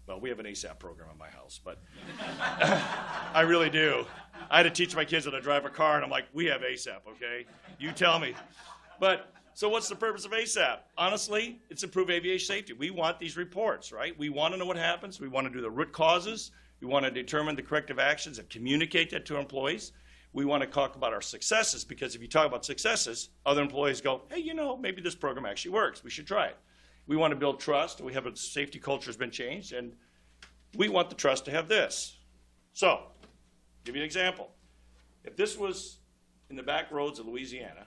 Well, we have an ASAP program in my house, but I really do. I had to teach my kids how to drive a car, and I'm like, we have ASAP, okay? You tell me. But, so what's the purpose of ASAP? Honestly, it's improve aviation safety. We want these reports, right? We want to know what happens. We want to do the root causes. We want to determine the corrective actions and communicate that to our employees. We want to talk about our successes, because if you talk about successes, other employees go, hey, you know, maybe this program actually works. We should try it. We want to build trust. We have a safety culture has been changed, and we want the trust to have this. So, give you an example. If this was in the back roads of Louisiana,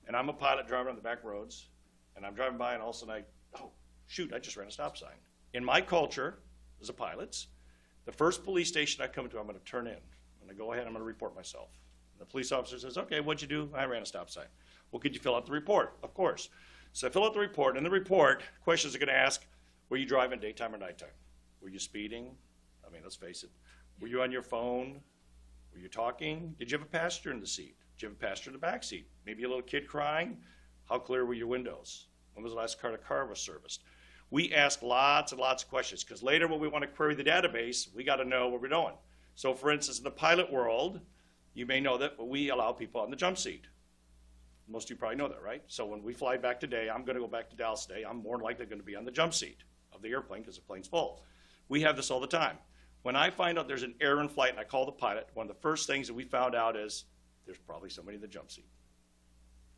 and I'm a pilot driving on the back roads, and I'm driving by, and all of a sudden oh, shoot, I just ran a stop sign. In my culture, as a pilot, the first police station I come to, I'm going to turn in. I'm going to go ahead, I'm going to report myself. And the police officer says, okay, what'd you do? I ran a stop sign. Well, could you fill out the report? Of course. So I fill out the report. In the report, questions are going to ask, were you driving daytime or nighttime? Were you speeding? I mean, let's face it. Were you on your phone? Were you talking? Did you have a passenger in the seat? Did you have a passenger in the back seat? Maybe a little kid crying? How clear were your windows? When was the last car was serviced? We ask lots and lots of questions, because later when we want to query the database, we got to know where we're going. So for instance, in the pilot world, you may know that we allow people on the jump seat. Most of you probably know that, right? So when we fly back today, I'm going to go back to Dallas today, I'm more likely going to be on the jump seat of the airplane because the plane's full. We have this all the time. When I find out there's an error in flight and I call the pilot, one of the first things that we found out is there's probably somebody in the jump seat.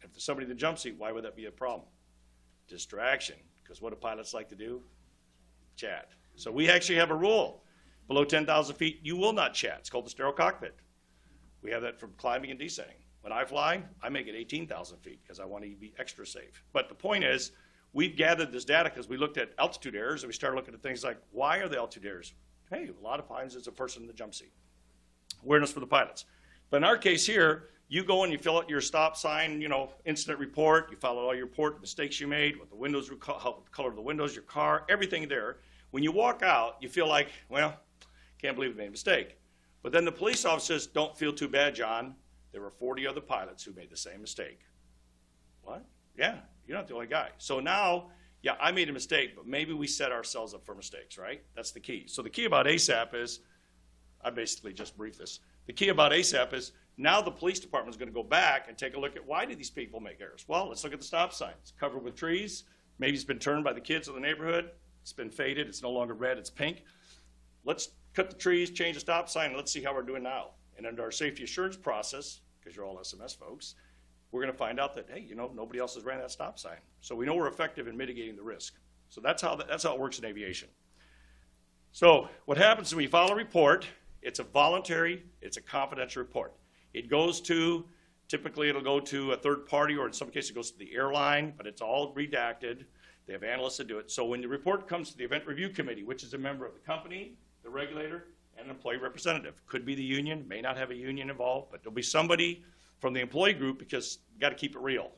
If there's somebody in the jump seat, why would that be a problem? Distraction, because what do pilots like to do? Chat. So we actually have a rule. Below 10,000 feet, you will not chat. It's called the sterile cockpit. We have that from climbing and descending. When I fly, I make it 18,000 feet because I want to be extra safe. But the point is, we've gathered this data because we looked at altitude errors, and we started looking at things like, why are the altitude errors? Hey, a lot of times it's a person in the jump seat. Awareness for the pilots. But in our case here, you go and you fill out your stop sign, incident report, you follow all your report, mistakes you made, what the windows, how the color of the windows, your car, everything there. When you walk out, you feel like, well, can't believe we made a mistake. But then the police officer says, don't feel too bad, John. There were 40 other pilots who made the same mistake. What? Yeah, you're not the only guy. So now, yeah, I made a mistake, but maybe we set ourselves up for mistakes, right? That's the key. So the key about ASAP is, I basically just briefed this. The key about ASAP is now the police department is going to go back and take a look at why did these people make errors? Well, let's look at the stop sign. It's covered with trees. Maybe it's been turned by the kids of the neighborhood. It's been faded. It's no longer red. It's pink. Let's cut the trees, change the stop sign, and let's see how we're doing now. And under our safety assurance process, because you're all SMS folks, we're going to find out that, hey, nobody else has ran that stop sign. So we know we're effective in mitigating the risk. So that's how it works in aviation. So what happens when you file a report, it's a voluntary, it's a confidential report. It goes to, typically it'll go to a third party, or in some cases it goes to the airline, but it's all redacted. They have analysts that do it. So when the report comes to the event review committee, which is a member of the company, the regulator, and an employee representative. Could be the union, may not have a union involved, but there'll be somebody from the employee group, because you got to keep it real.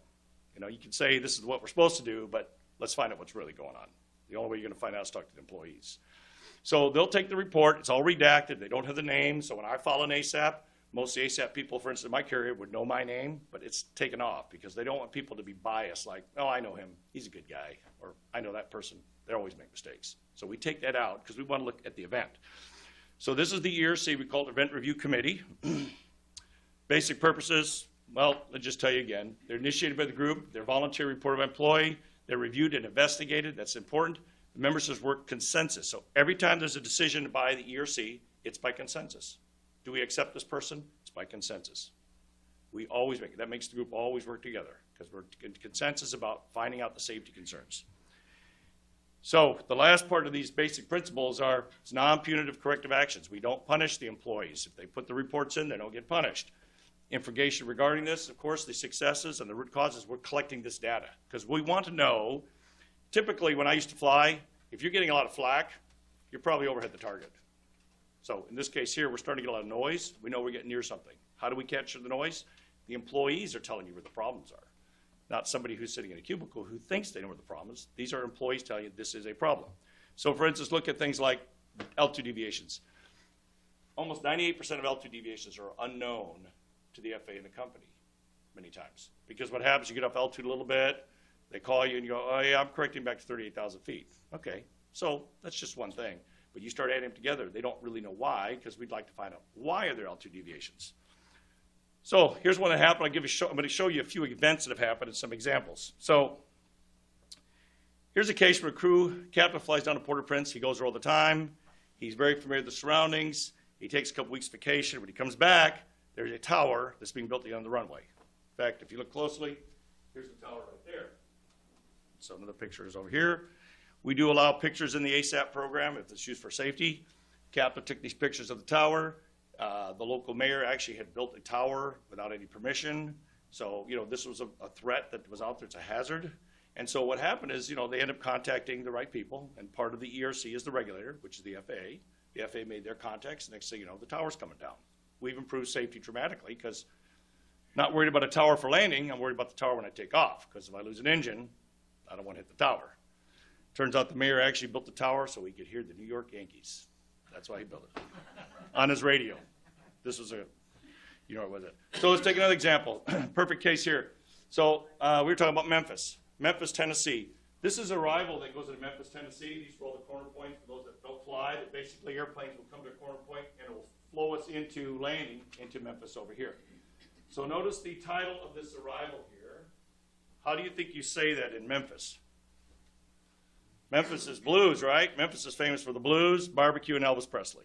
You can say this is what we're supposed to do, but let's find out what's really going on. The only way you're going to find out is talk to the employees. So they'll take the report. It's all redacted. They don't have the name. So when I file an ASAP, most of the ASAP people, for instance, in my carrier would know my name, but it's taken off because they don't want people to be biased like, oh, I know him. He's a good guy. Or I know that person. They always make mistakes. So we take that out because we want to look at the event. So this is the ERC. We call it Event Review Committee. Basic purposes, well, let's just tell you again. They're initiated by the group. They're voluntary report of employee. They're reviewed and investigated. That's important. The members work consensus. So every time there's a decision by the ERC, it's by consensus. Do we accept this person? It's by consensus. We always make it. That makes the group always work together because we're in consensus about finding out the safety concerns. So the last part of these basic principles are non-punitive corrective actions. We don't punish the employees. If they put the reports in, they don't get punished. Information regarding this, of course, the successes and the root causes, we're collecting this data because we want to know, typically when I used to fly, if you're getting a lot of flack, you're probably overhead the target. So in this case here, we're starting to get a lot of noise. We know we're getting near something. How do we capture the noise? The employees are telling you where the problems are. Not somebody who's sitting in a cubicle who thinks they know where the problem is. These are employees telling you this is a problem. So for instance, look at things like altitude deviations. Almost 98% of altitude deviations are unknown to the FAA and the company many times. Because what happens, you get off altitude a little bit, they call you and you go, oh yeah, I'm correcting back to 38,000 feet. Okay, so that's just one thing. But you start adding them together, they don't really know why, because we'd like to find out why are there altitude deviations. So here's one that happened. I'm going to show you a few events that have happened and some examples. So here's a case where a crew captain flies down to Port-au-Prince. He goes there all the time. He's very familiar with the surroundings. He takes a couple weeks vacation. When he comes back, there's a tower that's being built on the runway. In fact, if you look closely, here's the tower right there. Some of the pictures over here. We do allow pictures in the ASAP program if it's used for safety. Captain took these pictures of the tower. The local mayor actually had built a tower without any permission. So, this was a threat that was out there. It's a hazard. And so what happened is, they end up contacting the right people, and part of the ERC is the regulator, which is the FAA. The FAA made their contacts. Next thing you know, the tower's coming down. We've improved safety dramatically because not worried about a tower for landing. I'm worried about the tower when I take off, because if I lose an engine, I don't want to hit the tower. Turns out the mayor actually built the tower so he could hear the New York Yankees. That's why he built it. On his radio. This was was it. So let's take another example. Perfect case here. So we were talking about Memphis, Tennessee. This is a arrival that goes into Memphis, Tennessee. These are all the corner points for those that don't fly. That basically airplanes will come to a corner point and it will flow us into landing into Memphis over here. So notice the title of this arrival here. How do you think you say that in Memphis? Memphis is blues, right? Memphis is famous for the blues, barbecue, and Elvis Presley.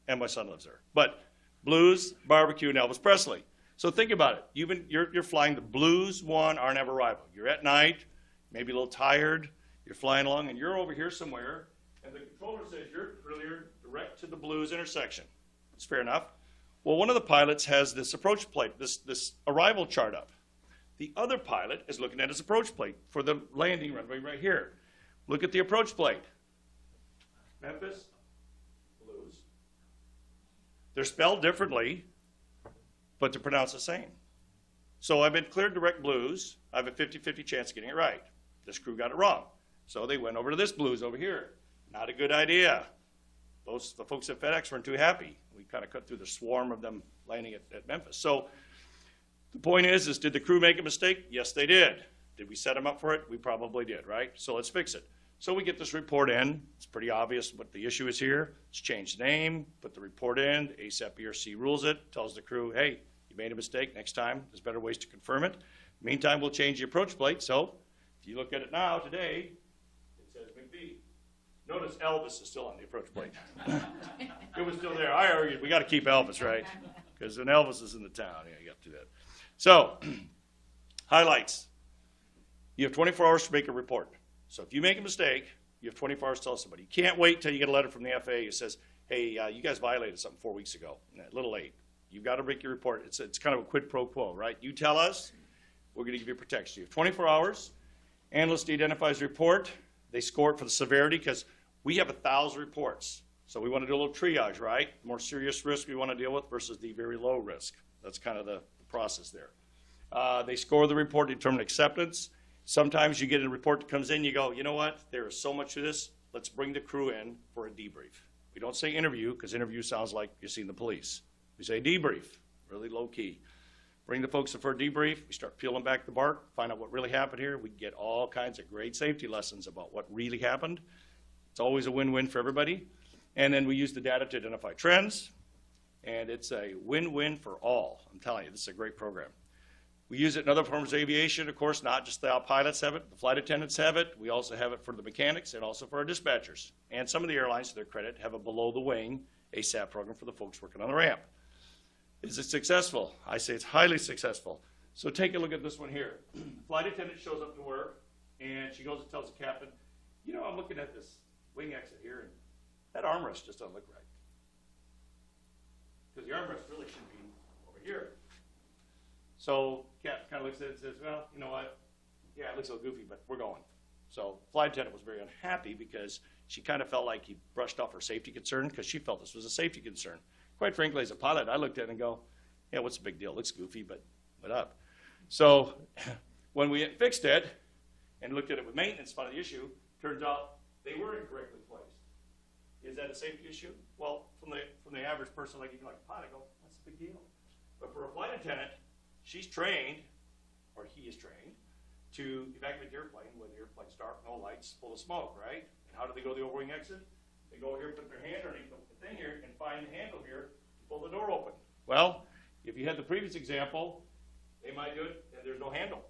And my son lives there. But blues, barbecue, and Elvis Presley. So think about it. You're flying the Blues 1 RNAV arrival. You're at night, maybe a little tired. You're flying along, and you're over here somewhere, and the controller says you're clear direct to the Blues intersection. It's fair enough. Well, one of the pilots has this approach plate, this arrival chart up. The other pilot is looking at his approach plate for the landing runway right here. Look at the approach plate. Memphis, Blues. They're spelled differently, but they're pronounced the same. So I've been cleared direct Blues. I have a 50-50 chance of getting it right. This crew got it wrong. So they went over to this Blues over here. Not a good idea. The folks at FedEx weren't too happy. We kind of cut through the swarm of them landing at Memphis. So the point is did the crew make a mistake? Yes, they did. Did we set them up for it? We probably did, right? So let's fix it. So we get this report in. It's pretty obvious what the issue is here. Let's change the name, put the report in. The ASAP ERC rules it, tells the crew, hey, you made a mistake. Next time, there's better ways to confirm it. Meantime, we'll change the approach plate. So if you look at it now, today, it says McBee. Notice Elvis is still on the approach plate. It was still there. I argued we got to keep Elvis, right? Because when Elvis is in the town, yeah, you got to do that. So, highlights. You have 24 hours to make a report. So if you make a mistake, you have 24 hours to tell somebody. You can't wait till you get a letter from the FAA that says, hey, you guys violated something 4 weeks ago. A little late. You've got to make your report. It's kind of a quid pro quo, right? You tell us, we're going to give you protection. You have 24 hours. Analyst identifies the report. They score it for the severity because we have 1,000 reports. So we want to do a little triage, right? More serious risk we want to deal with versus the very low risk. That's kind of the process there. They score the report, determine acceptance. Sometimes you get a report that comes in, you go, you know what, there is so much to this, let's bring the crew in for a debrief. We don't say interview, because interview sounds like you're seeing the police. We say debrief, really low key. Bring the folks in for a debrief, we start peeling back the bark, find out what really happened here. We get all kinds of great safety lessons about what really happened. It's always a win-win for everybody. And then we use the data to identify trends, and it's a win-win for all. I'm telling you, this is a great program. We use it in other forms of aviation, of course, not just the pilots have it, the flight attendants have it. We also have it for the mechanics and also for our dispatchers. And some of the airlines, to their credit, have a below-the-wing ASAP program for the folks working on the ramp. Is it successful? I say it's highly successful. So take a look at this one here. The flight attendant shows up to work, and she goes and tells the captain, you know, I'm looking at this wing exit here, and that armrest just doesn't look right. Because the armrest really should be over here. So Captain kind of looks at it and says, well, you know what? Yeah, it looks a little goofy, but we're going. So flight attendant was very unhappy because she kind of felt like he brushed off her safety concern because she felt this was a safety concern. Quite frankly, as a pilot, I looked at it and go, yeah, what's the big deal? It looks goofy, but what up? So when we fixed it and looked at it with maintenance, found the issue, turns out they were incorrectly placed. Is that a safety issue? Well, from the average person like you, like a pilot, I go, what's the big deal? But for a flight attendant, she's trained, or he is trained, to evacuate the airplane when the airplane's dark, no lights, full of smoke, right? And how do they go to the overwing exit? They go here, put their hand underneath the thing here, and find the handle here to pull the door open. Well, if you had the previous example, they might do it, and there's no handle.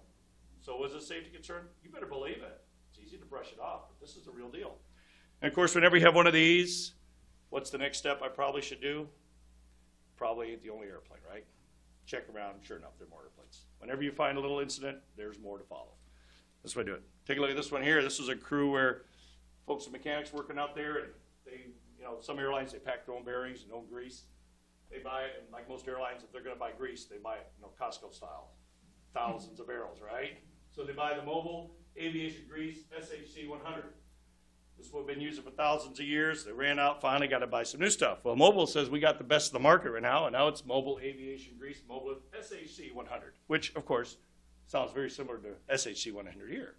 So was it a safety concern? You better believe it. It's easy to brush it off, but this is the real deal. And of course, whenever you have one of these, what's the next step I probably should do? Probably the only airplane, right? Check around, sure enough, there are more airplanes. Whenever you find a little incident, there's more to follow. That's why I do it. Take a look at this one here. This was a crew where folks and mechanics working out there, and they, some airlines, they pack their own bearings and no grease. They buy it, and like most airlines, if they're gonna buy grease, they buy it, Costco style. Thousands of barrels, right? So they buy the mobile aviation grease SHC 100. This is what we've been using for thousands of years. They ran out, finally got to buy some new stuff. Well, Mobile says we got the best of the market right now, and now it's mobile aviation grease, mobile SHC 100, which, of course, sounds very similar to SHC 100 here.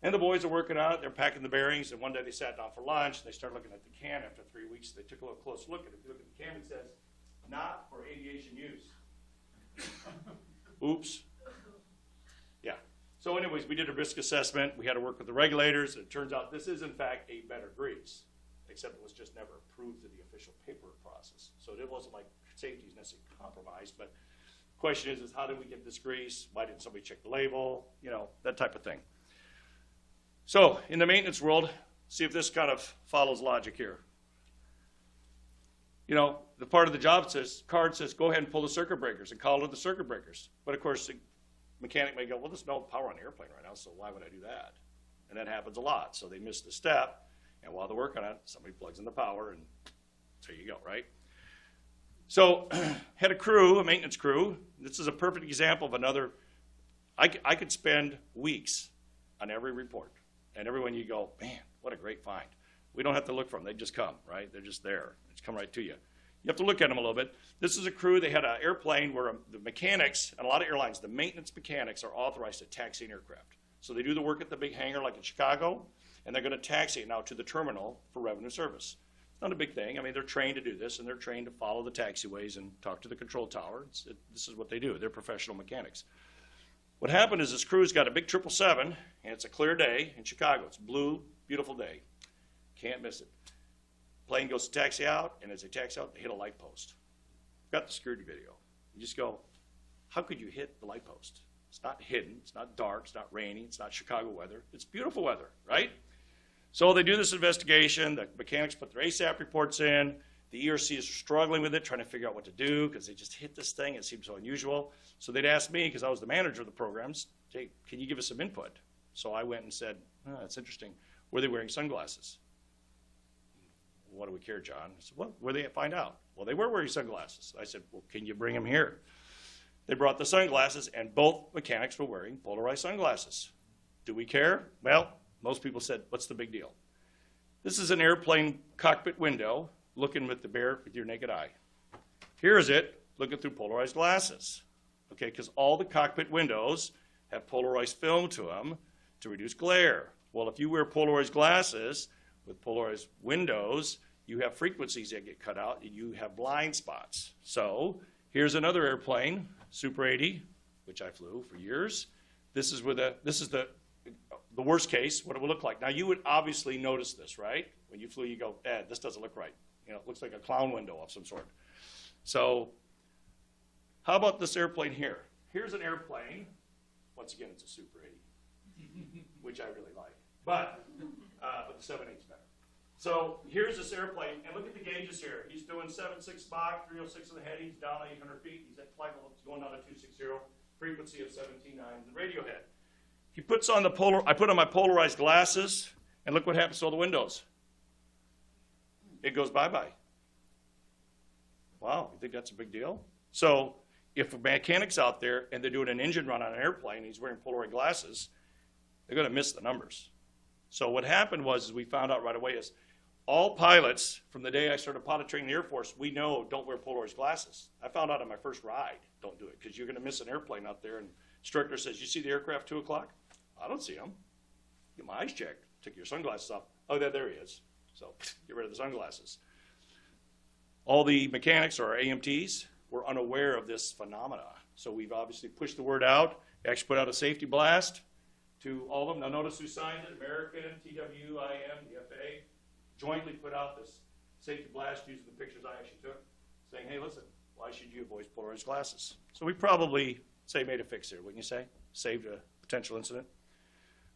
And the boys are working on it. They're packing the bearings, and one day they sat down for lunch, and they started looking at the can after 3 weeks. They took a little close look, and if you look at the can, it says, not for aviation use. Oops. Yeah. So anyways, we did a risk assessment. We had to work with the regulators. And it turns out this is, in fact, a better grease, except it was just never approved through the official paperwork process. So it wasn't like safety is necessarily compromised. But the question is how did we get this grease? Why didn't somebody check the label? That type of thing. So in the maintenance world, see if this kind of follows logic here. The part of the job card says, go ahead and pull the circuit breakers and call it the circuit breakers. But of course, the mechanic may go, well, there's no power on the airplane right now, so why would I do that? And that happens a lot. So they miss the step, and while they're working on it, somebody plugs in the power, and there you go, right? So had a crew, a maintenance crew. This is a perfect example of another. I could spend weeks on every report, and everyone you go, man, what a great find. We don't have to look for them. They just come, right? They're just there. They just come right to you. You have to look at them a little bit. This is a crew. They had an airplane where the mechanics, and a lot of airlines, the maintenance mechanics are authorized to taxi an aircraft. So they do the work at the big hangar like in Chicago, and they're going to taxi it now to the terminal for revenue service. It's not a big thing. I mean, they're trained to do this, and they're trained to follow the taxiways and talk to the control tower. This is what they do. They're professional mechanics. What happened is this crew's got a big 777, and it's a clear day in Chicago. It's a blue, beautiful day. Can't miss it. Plane goes to taxi out, and as they taxi out, they hit a light post. Got the security video. You just go, how could you hit the light post? It's not hidden. It's not dark. It's not rainy. It's not Chicago weather. It's beautiful weather, right? So they do this investigation. The mechanics put their ASAP reports in. The ERC is struggling with it, trying to figure out what to do because they just hit this thing. It seems so unusual. So they'd ask me, because I was the manager of the programs, hey, can you give us some input? So I went and said, oh, that's interesting. Were they wearing sunglasses? What do we care, John? I said, well, where did they find out? Well, they were wearing sunglasses. I said, well, can you bring them here? They brought the sunglasses, and both mechanics were wearing polarized sunglasses. Do we care? Well, most people said, what's the big deal? This is an airplane cockpit window looking with your naked eye. Here is it looking through polarized glasses. Okay, because all the cockpit windows have polarized film to them to reduce glare. Well, if you wear polarized glasses with polarized windows, you have frequencies that get cut out, and you have blind spots. So here's another airplane, Super 80, which I flew for years. This is the worst case, what it would look like. Now, you would obviously notice this, right? When you flew, you go, this doesn't look right. It looks like a clown window of some sort. So how about this airplane here? Here's an airplane. Once again, it's a Super 80, which I really like. But the 7.8's better. So here's this airplane, and look at the gauges here. He's doing 7.6 Mach, 306 in the head. He's down 800 feet. He's at flight level, going down to 260, frequency of 17.9 in the radio head. He puts on I put on my polarized glasses, and look what happens to all the windows. It goes bye-bye. Wow, you think that's a big deal? So if a mechanic's out there and they're doing an engine run on an airplane, and he's wearing polarized glasses, they're going to miss the numbers. So what happened was, we found out right away, is all pilots, from the day I started pilot training in the Air Force, we know don't wear polarized glasses. I found out on my first ride, don't do it, because you're going to miss an airplane out there, and instructor says, you see the aircraft 2 o'clock? I don't see him. Get my eyes checked. Take your sunglasses off. Oh, there he is. So get rid of the sunglasses. All the mechanics, or our AMTs, were unaware of this phenomena. So we've obviously pushed the word out. We actually put out a safety blast to all of them. Now notice who signed it: American, TWIM, the FAA, jointly put out this safety blast using the pictures I actually took, saying, hey, listen, why should you avoid polarized glasses? So we probably, say, made a fix here, wouldn't you say? Saved a potential incident.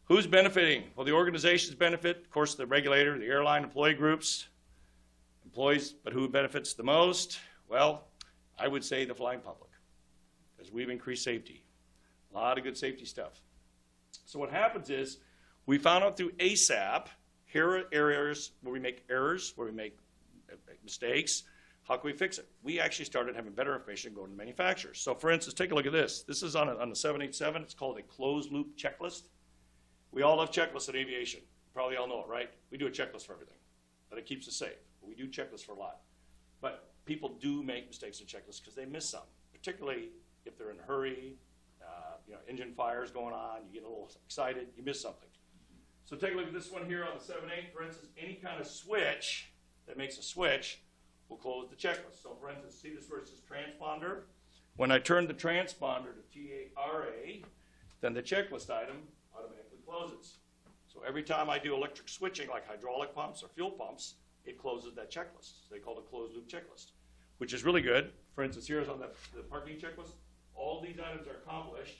Who's benefiting? Well, the organizations benefit, of course, the regulator, the airline, employee groups, employees, but who benefits the most? Well, I would say the flying public, because we've increased safety. A lot of good safety stuff. So what happens is, we found out through ASAP, here are areas where we make errors, where we make mistakes. How can we fix it? We actually started having better information going to manufacturers. So for instance, take a look at this. This is on the 787. It's called a closed loop checklist. We all love checklists in aviation. You probably all know it, right? We do a checklist for everything, but it keeps us safe. We do checklists for a lot. But people do make mistakes in checklists because they miss some, particularly if they're in a hurry, engine fires going on, you get a little excited, you miss something. So take a look at this one here on the 7.8. For instance, any kind of switch that makes a switch will close the checklist. So for instance, see this where it says transponder? When I turn the transponder to TARA, then the checklist item automatically closes. So every time I do electric switching, like hydraulic pumps or fuel pumps, it closes that checklist. So they call it a closed loop checklist, which is really good. For instance, here's on the parking checklist. All these items are accomplished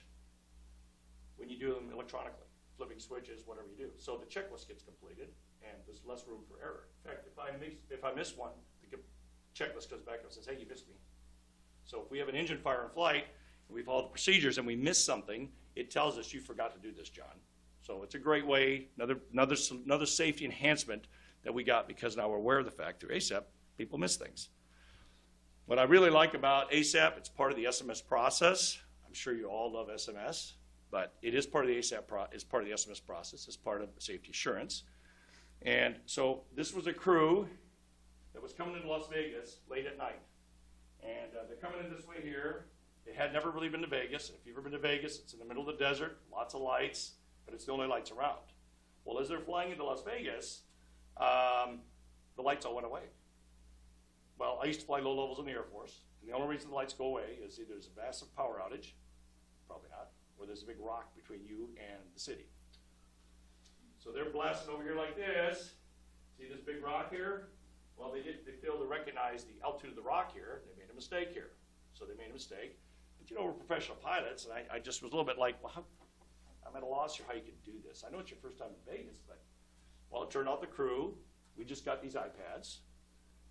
when you do them electronically, flipping switches, whatever you do. So the checklist gets completed, and there's less room for error. In fact, if I miss one, the checklist goes back and says, hey, you missed me. So if we have an engine fire in flight, and we follow the procedures, and we miss something, it tells us you forgot to do this, John. So it's a great way, another safety enhancement that we got because now we're aware of the fact through ASAP, people miss things. What I really like about ASAP, it's part of the SMS process. I'm sure you all love SMS, but it is part of the ASAP it's part of the SMS process. It's part of safety assurance. And so this was a crew that was coming into Las Vegas late at night. And they're coming in this way here. They had never really been to Vegas. If you've ever been to Vegas, it's in the middle of the desert, lots of lights, but it's the only lights around. Well, as they're flying into Las Vegas, the lights all went away. Well, I used to fly low levels in the Air Force, and the only reason the lights go away is either there's a massive power outage, probably not, or there's a big rock between you and the city. So they're blasting over here like this. See this big rock here? Well, they failed to recognize the altitude of the rock here. They made a mistake here. So they made a mistake. But you know, we're professional pilots, and I just was a little bit like, well, I'm at a loss here how you can do this. I know it's your first time in Vegas, but, well, it turned out the crew, we just got these iPads,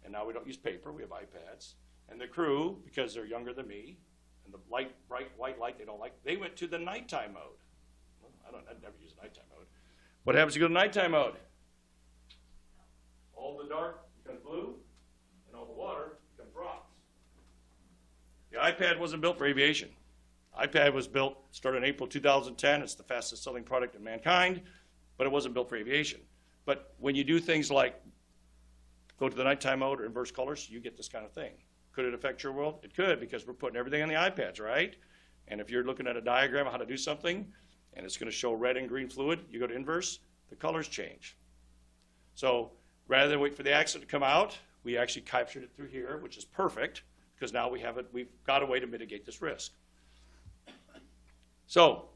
and now we don't use paper, we have iPads. And the crew, because they're younger than me, and the bright white light they don't like, they went to the nighttime mode. Well, I'd never use nighttime mode. What happens if you go to nighttime mode? All the dark becomes blue, and all the water becomes rocks. The iPad wasn't built for aviation. iPad was built, started in April 2010. It's the fastest selling product in mankind, but it wasn't built for aviation. But when you do things like go to the nighttime mode or inverse colors, you get this kind of thing. Could it affect your world? It could, because we're putting everything on the iPads, right? And if you're looking at a diagram of how to do something, and it's going to show red and green fluid, you go to inverse, the colors change. So rather than wait for the accident to come out, we actually captured it through here, which is perfect, because now we've got a way to mitigate this risk. So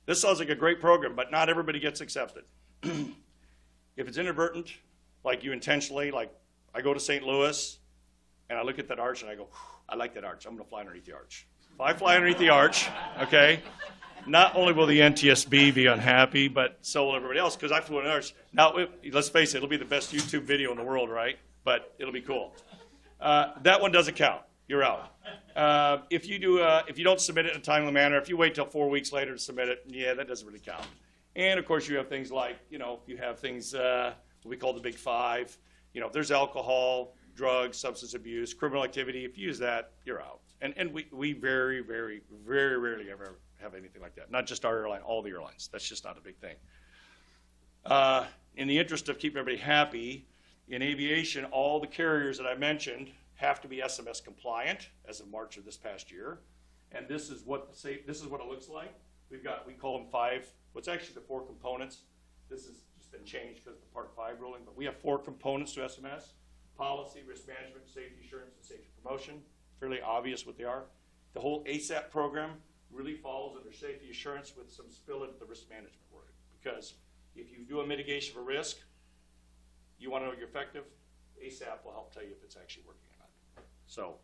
this sounds like a great program, but not everybody gets accepted. If it's inadvertent, like you intentionally, like I go to St. Louis, and I look at that arch and I go, I like that arch. I'm going to fly underneath the arch. If I fly underneath the arch, okay, not only will the NTSB be unhappy, but so will everybody else, because I flew under the arch. Now, let's face it, it'll be the best YouTube video in the world, right? But it'll be cool. That one doesn't count. You're out. If you don't submit it in a timely manner, if you wait till 4 weeks later to submit it, yeah, that doesn't really count. And of course, you have things like, you have things what we call the big five. If there's alcohol, drugs, substance abuse, criminal activity, if you use that, you're out. And we very, very, very rarely ever have anything like that. Not just our airline, all the airlines. That's just not a big thing. In the interest of keeping everybody happy, in aviation, all the carriers that I mentioned have to be SMS compliant as of March of this past year. And this is what it looks like. We call them five, what's actually the 4 components. This has just been changed because of the Part 5 ruling, but we have 4 components to SMS: policy, risk management, safety assurance, and safety promotion. Fairly obvious what they are. The whole ASAP program really falls under safety assurance with some spill into the risk management word, because if you do a mitigation of a risk, You want to know you're effective? ASAP will help tell you if it's actually working or not. So,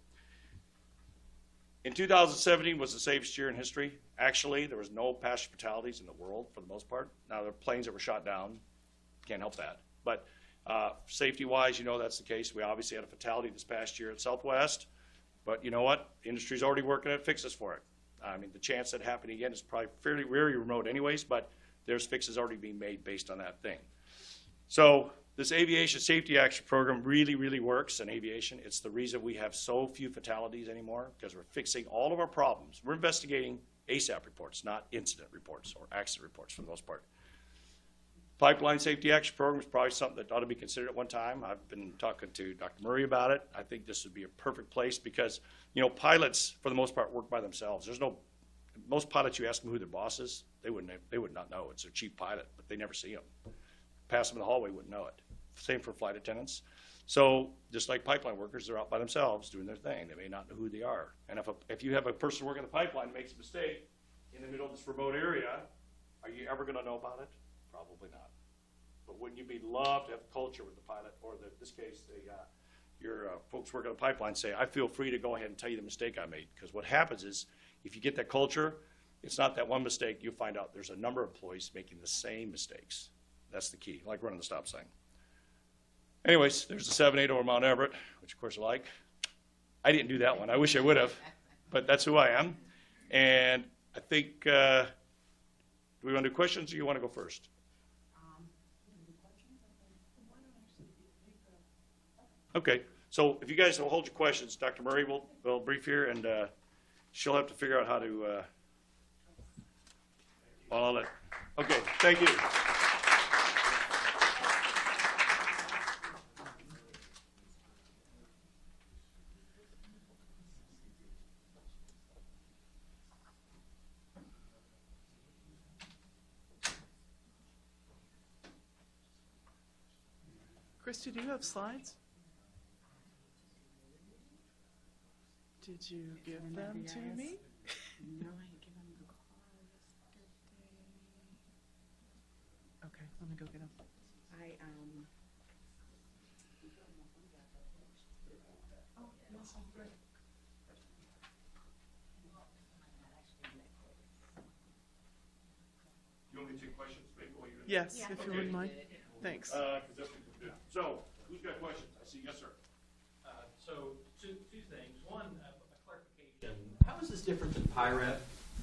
in 2017 was the safest year in history. Actually, there was no passenger fatalities in the world for the most part. Now, there are planes that were shot down. Can't help that. But safety-wise, you know that's the case. We obviously had a fatality this past year at Southwest. But you know what? The industry's already working at fixes for it. I mean, the chance that happening again is probably fairly very remote anyways, but there's fixes already being made based on that thing. So this aviation safety action program really, really works in aviation. It's the reason we have so few fatalities anymore, because we're fixing all of our problems. We're investigating ASAP reports, not incident reports or accident reports for the most part. Pipeline safety action program is probably something that ought to be considered at one time. I've been talking to Dr. Murray about it. I think this would be a perfect place because, you know, pilots, for the most part, work by themselves. Most pilots, you ask them who their boss is, they would not know. It's their chief pilot, but they never see him. Pass them in the hallway, wouldn't know it. Same for flight attendants. So just like pipeline workers, they're out by themselves doing their thing. They may not know who they are. And if you have a person working the pipeline makes a mistake in the middle of this remote area, are you ever going to know about it? Probably not. But wouldn't you be love to have a culture with the pilot, or in this case, your folks working on the pipeline say, I feel free to go ahead and tell you the mistake I made. Because what happens is, if you get that culture, it's not that one mistake. You find out there's a number of employees making the same mistakes. That's the key, like running the stop sign. Anyways, there's the 780 over Mount Everett, which of course I like. I didn't do that one. I wish I would have, but that's who I am. And I think, do we want to do questions, or you want to go first? Okay, so if you guys will hold your questions, Dr. Murray will brief here, and she'll have to figure out how to, okay, thank you. Christie, do you have slides? Did you give them to me? No, I didn't give him the call yesterday. Okay, let me go get them. You want me to take questions? While you're Yes, Yeah. if you Okay. wouldn't mind. Thanks. So, who's got questions? I see, yes, sir. So two things. One, a clarification. How is this different than PIREP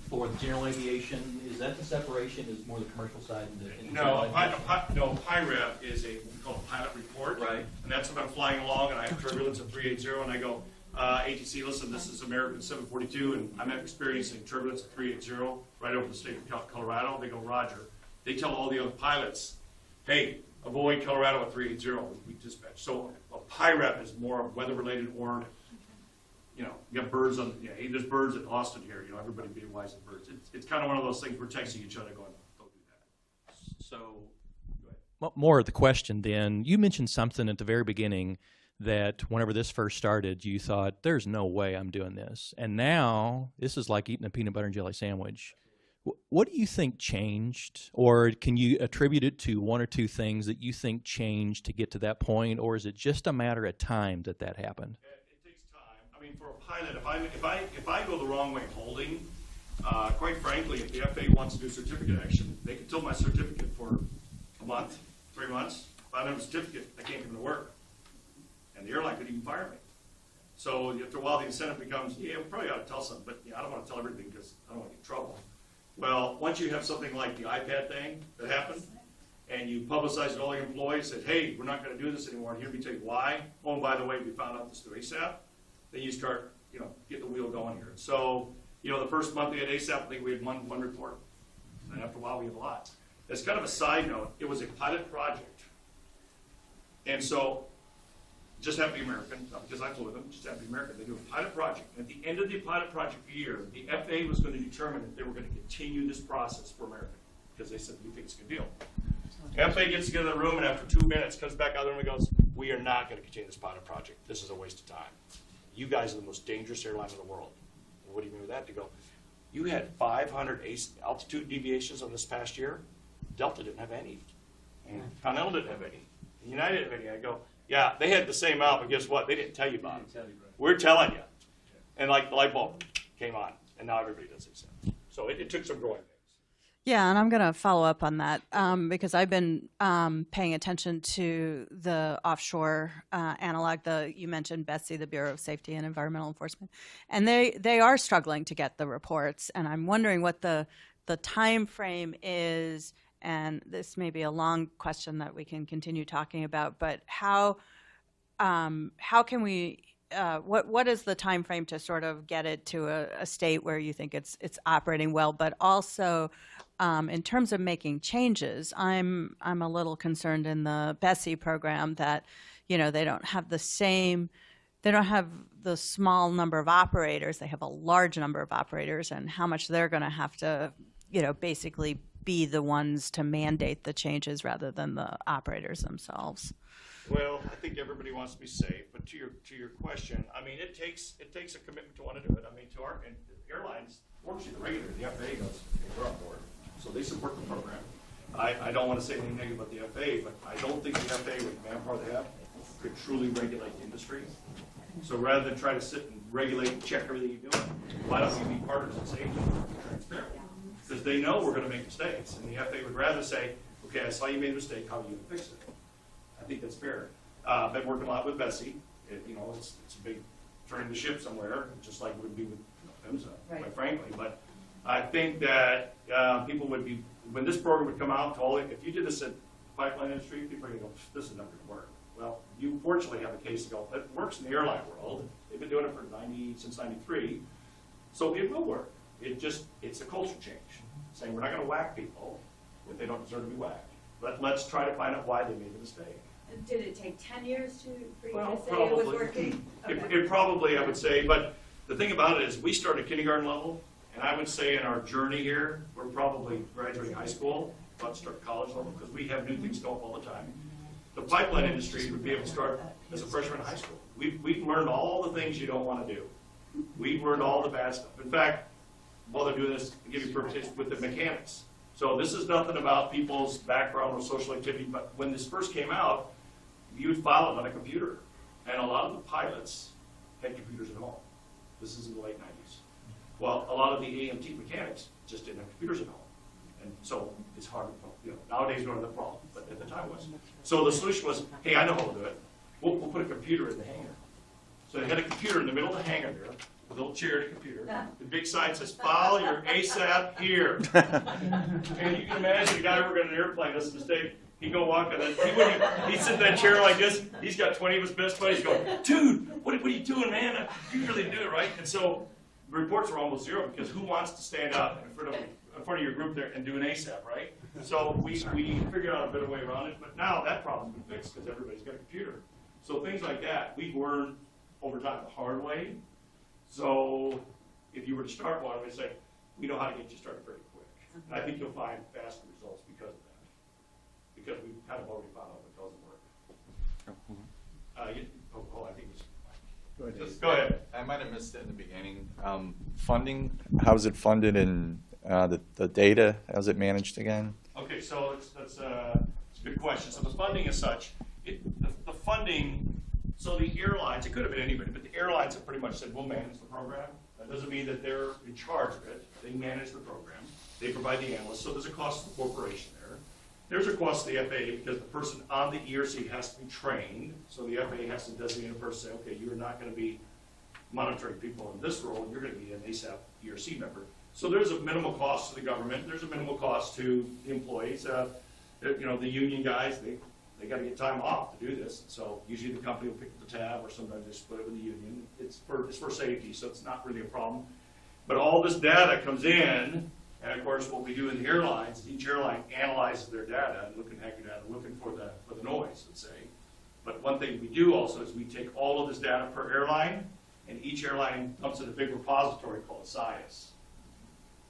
for general aviation? Is that the separation is more the commercial side? No, PIREP is what we call a pilot report. Right. And that's when I'm flying along and I have turbulence of 380 and I go, ATC, listen, this is American 742 and I'm experiencing turbulence of 380 right over the state of Colorado. They go, Roger. They tell all the other pilots, hey, avoid Colorado at 380. We dispatch. So a PIREP is more weather related, or, you know, you have birds on, hey, there's birds at Austin here. You know, everybody be wise of birds. It's kind of one of those things we're texting each other going, don't do that. So, Go ahead. More of the question then, you mentioned something at the very beginning that whenever this first started, you thought, there's no way I'm doing this. And now, this is like eating a peanut butter and jelly sandwich. What do you think changed? Or can you attribute it to one or two things that you think changed to get to that point? Or is it just a matter of time that happened? It takes time. I mean, for a pilot, if I go the wrong way holding, quite frankly, if the FAA wants to do certificate action, they can tow my certificate for a month, 3 months. If I don't have a certificate, I can't come to work. And the airline could even fire me. So after a while, the incentive becomes, yeah, we probably ought to tell something, but yeah, I don't want to tell everything because I don't want to get in trouble. Well, once you have something like the iPad thing that happened, and you publicize it to all your employees, that, hey, we're not going to do this anymore, and here we tell you why. Oh, and by the way, we found out this through ASAP. Then you start, you know, get the wheel going here. So, you know, the first month we had ASAP, I think we had one report. And after a while, we have a lot. As kind of a side note, it was a pilot project. And so, just have to be American, because I flew with them, just have to be American. They do a pilot project. And at the end of the pilot project year, the FAA was going to determine if they were going to continue this process for American, because they said, we think it's a good deal. FAA gets together in the room, and after 2 minutes, comes back out there and goes, we are not going to continue this pilot project. This is a waste of time. You guys are the most dangerous airline in the world. Well, what do you mean with that? They go, you had 500 altitude deviations on this past year. Delta didn't have any. And Continental didn't have any. United admitting, I go, yeah, they had the same amount, but guess what? They didn't tell you about it. We're telling you. And like the light bulb came on, and now everybody does ASAP. So it took some growing pains. Yeah, and I'm going to follow up on that because I've been paying attention to the offshore analog. You mentioned BSEE, the Bureau of Safety and Environmental Enforcement, and they are struggling to get the reports. And I'm wondering what the time frame is. And this may be a long question that we can continue talking about, but how can we? What is the time frame to sort of get it to a state where you think it's operating well, but also in terms of making changes, I'm a little concerned in the BSEE program that, you know, they don't have the small number of operators. They have a large number of operators, and how much they're going to have to, you know, basically be the ones to mandate the changes rather than the operators themselves. Well, I think everybody wants to be safe, but to your question, I mean, it takes a commitment to want to do it. I mean, to our and airlines, fortunately, the regulator, the FAA goes, they're on board, so they support the program. I don't want to say anything negative about the FAA, but I don't think the FAA, with the manpower they have, could truly regulate the industry. So rather than try to sit and regulate and check everything you're doing, why don't we be partners in safety and transparent? Because they know we're going to make mistakes, and the FAA would rather say, okay, I saw you made a mistake, how are you going to fix it? I think that's fair. I've been working a lot with BSEE. You know, it's a big turning the ship somewhere, just like it would be with PHMSA, quite frankly. But I think that people would be, when this program would come out, if you did this in the pipeline industry, people are going to go, this is never going to work. Well, you fortunately have a case to go, it works in the airline world. They've been doing it since 93. So it will work. It's a culture change. Saying we're not going to whack people if they don't deserve to be whacked. But let's try to find out why they made the mistake. Did it take 10 years for you Well, to say it was probably. working? It probably, I would say, but the thing about it is we started kindergarten level, and I would say in our journey here, we're probably graduating high school, about to start college level, because we have new things going all the time. The pipeline industry would be able to start as a freshman in high school. We've learned all the things you don't want to do. We've learned all the bad stuff. In fact, while they're doing this, to give you purposes with the mechanics. So this is nothing about people's background or social activity, but when this first came out, you would file it on a computer. And a lot of the pilots had computers at home. This is in the late 90s. Well, a lot of the AMT mechanics just didn't have computers at home. And so it's hard to, nowadays we don't have that problem, but at the time it was. So the solution was, hey, I know how to do it. We'll put a computer in the hangar. So they had a computer in the middle of the hangar there, a little chair and a computer. The big sign says, file your ASAP here. And you can imagine a guy working on an airplane does a mistake. He'd go walk, and then he'd sit in that chair like this. He's got 20 of his best buddies going, dude, what are you doing, man? You really do it, right? And so the reports were almost zero because who wants to stand up in front of your group there and do an ASAP, right? So we figured out a better way around it, but now that problem's been fixed because everybody's got a computer. So things like that, we've learned over time the hard way. So if you were to start one, we'd say, we know how to get you started very quick. And I think you'll find faster results because of that. Because we've kind of already found out what doesn't work. I think it's... Go ahead, Dave. Go ahead. I might have missed it in the beginning. Funding, how is it funded, and the data, how's it managed again? Okay, so that's a good question. So the funding is such, the funding, so the airlines, it could have been anybody, but the airlines have pretty much said, we'll manage the program. That doesn't mean that they're in charge of it. They manage the program. They provide the analysts, so there's a cost to the corporation there. There's a cost to the FAA because the person on the ERC has to be trained. So the FAA has to designate a person, say, okay, you're not going to be monitoring people in this role. You're going to be an ASAP ERC member. So there's a minimal cost to the government. There's a minimal cost to the employees. The union guys, they got to get time off to do this. So usually the company will pick up the tab, or sometimes they split it with the union. It's for safety, so it's not really a problem. But all this data comes in. And of course, what we do in the airlines, each airline analyzes their data and looking at your data, looking for the noise, let's say. But one thing we do also is we take all of this data per airline, and each airline dumps in a big repository called SIAS,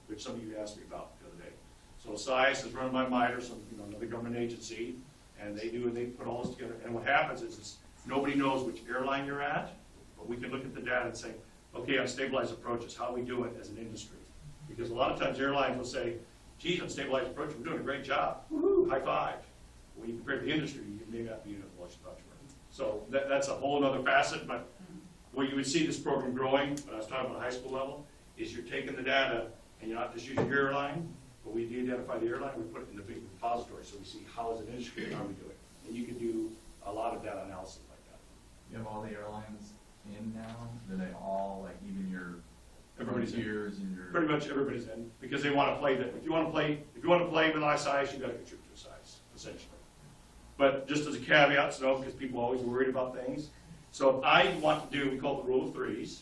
which some of you asked me about the other day. So SIAS is run by MITRE, another government agency, and they put all this together. And what happens is nobody knows which airline you're at, but we can look at the data and say, okay, on stabilized approaches, how are we doing as an industry? Because a lot of times airlines will say, geez, on stabilized approach, we're doing a great job. Woo-hoo, high five. When you compare to the industry, you may not be in a much much. So that's a whole other facet, but where you would see this program growing, when I was talking about high school level, is you're taking the data and you're not just using your airline, but we de-identify the airline, we put it in the big repository, so we see how as an industry, how we do it. And you can do a lot of data analysis like that. You have all the airlines in now? Do they all, like even your Everybody's in. frontiers and your? Pretty much everybody's in, because they want to play that. If you want to play with my size, you got to contribute to a size, essentially. But just as a caveat, so because people are always worried about things. So if I want to do, we call it the rule of threes.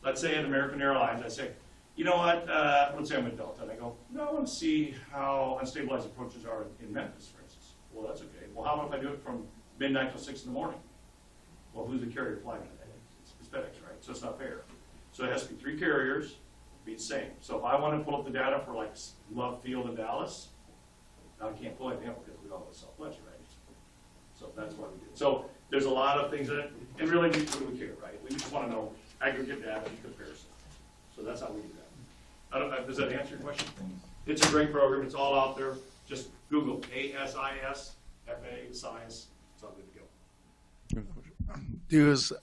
Let's say at American Airlines, I say, you know what, let's say I'm in Delta, and I go, no, I want to see how unstabilized approaches are in Memphis, for instance. Well, that's okay. Well, how about if I do it from midnight till 6 in the morning? Well, who's the carrier flying it? It's FedEx, right? So it's not fair. So it has to be 3 carriers, be the same. So if I want to pull up the data for like Love Field in Dallas, I can't pull anything up because we all have a self-pledge, right? So that's why we do it. So there's a lot of things in it, and really we care, right? We just want to know aggregate data in comparison. So that's how we do that. I don't know, does that answer your question? It's a great program. It's all out there. Just Google ASIS, FA, science. It's all good to go.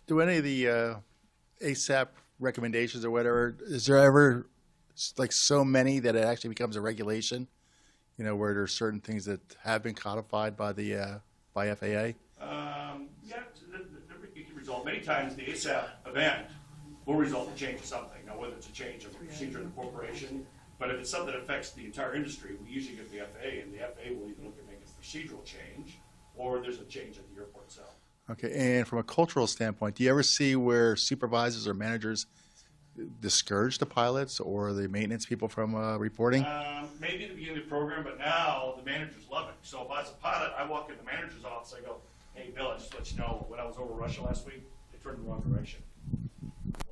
Do any of the ASAP recommendations or whatever, is there ever like so many that it actually becomes a regulation? You know, where there's certain things that have been codified by the by FAA? Yeah, it can result. Many times the ASAP event will result in change of something. Now, whether it's a change of procedure in the corporation, but if it's something that affects the entire industry, we usually get the FAA, and the FAA will either look at making a procedural change, or there's a change at the airport itself. Okay, and from a cultural standpoint, do you ever see where supervisors or managers discourage the pilots or the maintenance people from reporting? Maybe at the beginning of the program, but now the managers love it. So if I was a pilot, I walk in the manager's office, I go, hey, Bill, I just let you know, when I was over Russia last week, they turned in the wrong direction.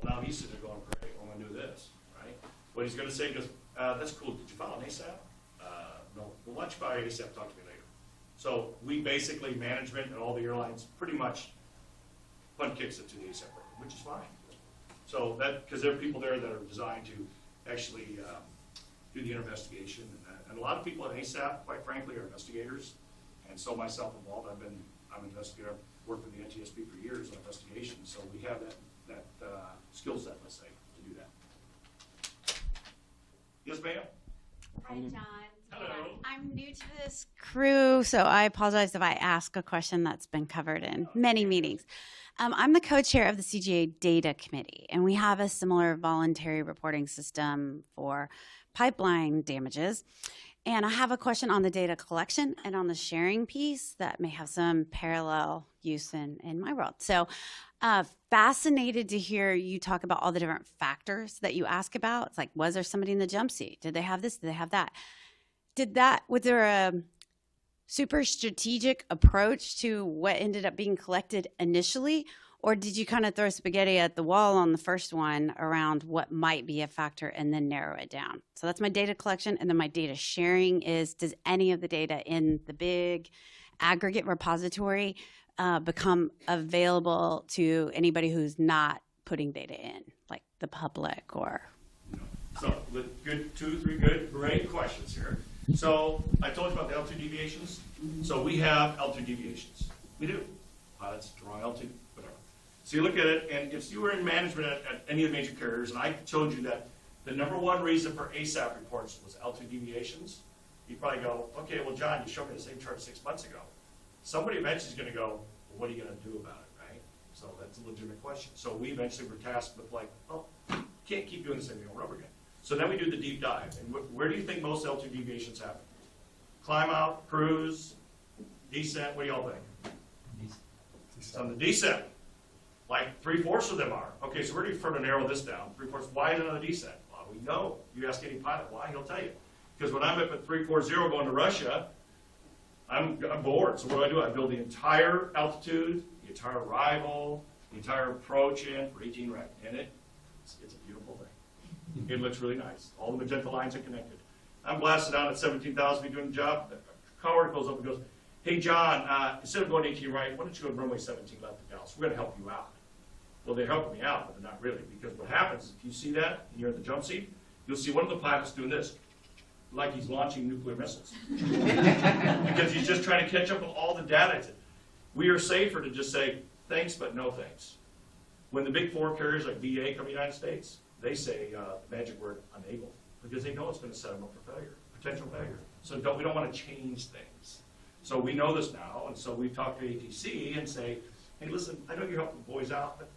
Well, now he's sitting there going, great, I'm going to do this, right? What he's going to say, he goes, that's cool. Did you file an ASAP? No. Well, why don't you file an ASAP? Talk to me later. So we basically, management and all the airlines, pretty much punt kicks it to the ASAP program, which is fine. So that, because there are people there that are designed to actually do the investigation. And a lot of people at ASAP, quite frankly, are investigators. And so myself involved, I'm an investigator. I've worked with the NTSB for years on investigations. So we have that skill set, let's say, to do that. Yes, ma'am? Hi, John. Hello. I'm new to this crew, so I apologize if I ask a question that's been covered in many meetings. I'm the co-chair of the CGA Data Committee, and we have a similar voluntary reporting system for pipeline damages. And I have a question on the data collection and on the sharing piece that may have some parallel use in my world. So fascinated to hear you talk about all the different factors that you ask about. It's like, was there somebody in the jump seat? Did they have this? Did they have that? Was there a super strategic approach to what ended up being collected initially? Or did you kind of throw spaghetti at the wall on the first one around what might be a factor and then narrow it down? So that's my data collection. And then my data sharing is, does any of the data in the big aggregate repository become available to anybody who's not putting data in, like the public or? So, good, 2, 3 good, great questions here. So, I told you about the L2 deviations. So, we have L2 deviations. We do. That's the wrong L2, whatever. So, you look at it, and if you were in management at any of the major carriers, and I told you that the #1 reason for ASAP reports was L2 deviations, you'd probably go, okay, well, John, you showed me the same chart 6 months ago. Somebody eventually is going to go, well, what are you going to do about it, right? So, that's a legitimate question. So, we eventually were tasked with, like, oh, can't keep doing the same thing over again. So then we do the deep dive. And where do you think most L2 deviations happen? Climb out, cruise, descent, what do y'all think? It's on the descent. Like 3/4 of them are. Okay, so we're going to further narrow this down. 3/4, why is it on the descent? Well, we know. You ask any pilot why, he'll tell you. Because when I'm up at 340 going to Russia, I'm bored. So what do? I build the entire altitude, the entire arrival, the entire approach in for 18 rec. And it's a beautiful thing. It looks really nice. All the magenta lines are connected. I'm blasted out at 17,000 feet doing the job. The caller goes up and goes, hey, John, instead of going 18 right, why don't you go to runway 17 left to Dallas? We're going to help you out. Well, they're helping me out, but they're not really. Because what happens is if you see that and you're in the jump seat, you'll see one of the pilots doing this. like he's launching nuclear missiles. Because he's just trying to catch up with all the data. We are safer to just say, thanks, but no thanks. When the big four carriers like VA come to the United States, they say the magic word, unable, because they know it's going to set them up for failure, potential failure. So we don't want to change things. So we know this now, and so we've talked to ATC and say, hey, listen, I know you're helping the boys out, but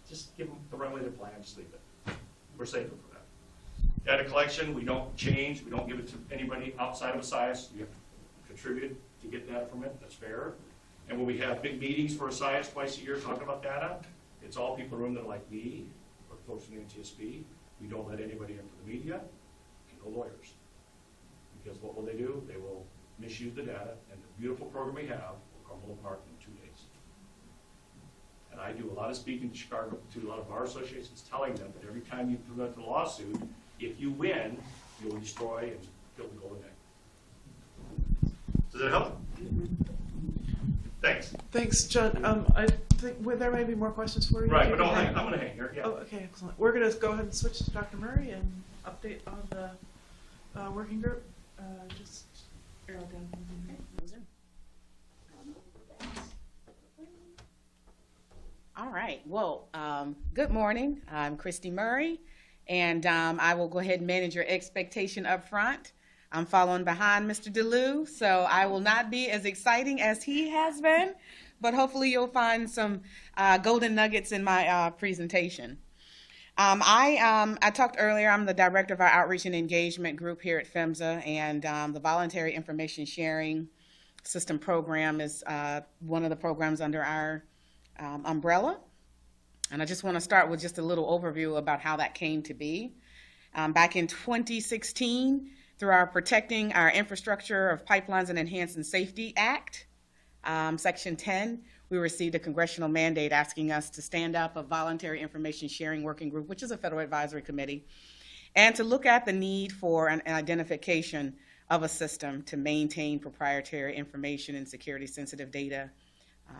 just give them the runway they're planning, just leave it. We're safer for that. Data collection, we don't change, we don't give it to anybody outside of a SIAS. You have to contribute to get data from it, that's fair. And when we have big meetings for a SIAS twice a year talking about data, it's all people in the room that are like me, or folks from the NTSB. We don't let anybody into the media, and no lawyers. Because what will they do? They will misuse the data, and the beautiful program we have will crumble apart in 2 days. And I do a lot of speaking in Chicago to a lot of bar associations, telling them that every time you present a lawsuit, if you win, you'll destroy and kill the golden egg. Does that help? Thanks. Thanks, John. I think there may be more questions for you. Right, but no, I'm going to hang here. Yeah. Oh, okay, excellent. We're going to go ahead and switch to Dr. Murray and update on the working group. Just arrow down. All right. Well, good morning. I'm Christie Murray, and I will go ahead and manage your expectation up front. I'm following behind Mr. DeLeeuw, so I will not be as exciting as he has been, but hopefully you'll find some golden nuggets in my presentation. I talked earlier, I'm the director of our Outreach and Engagement group here at PHMSA, and the Voluntary Information Sharing System program is one of the programs under our umbrella. And I just want to start with just a little overview about how that came to be. Back in 2016, through our Protecting Our Infrastructure of Pipelines and Enhancing Safety Act, Section 10, we received a congressional mandate asking us to stand up a voluntary information sharing working group, which is a federal advisory committee, and to look at the need for an identification of a system to maintain proprietary information and security sensitive data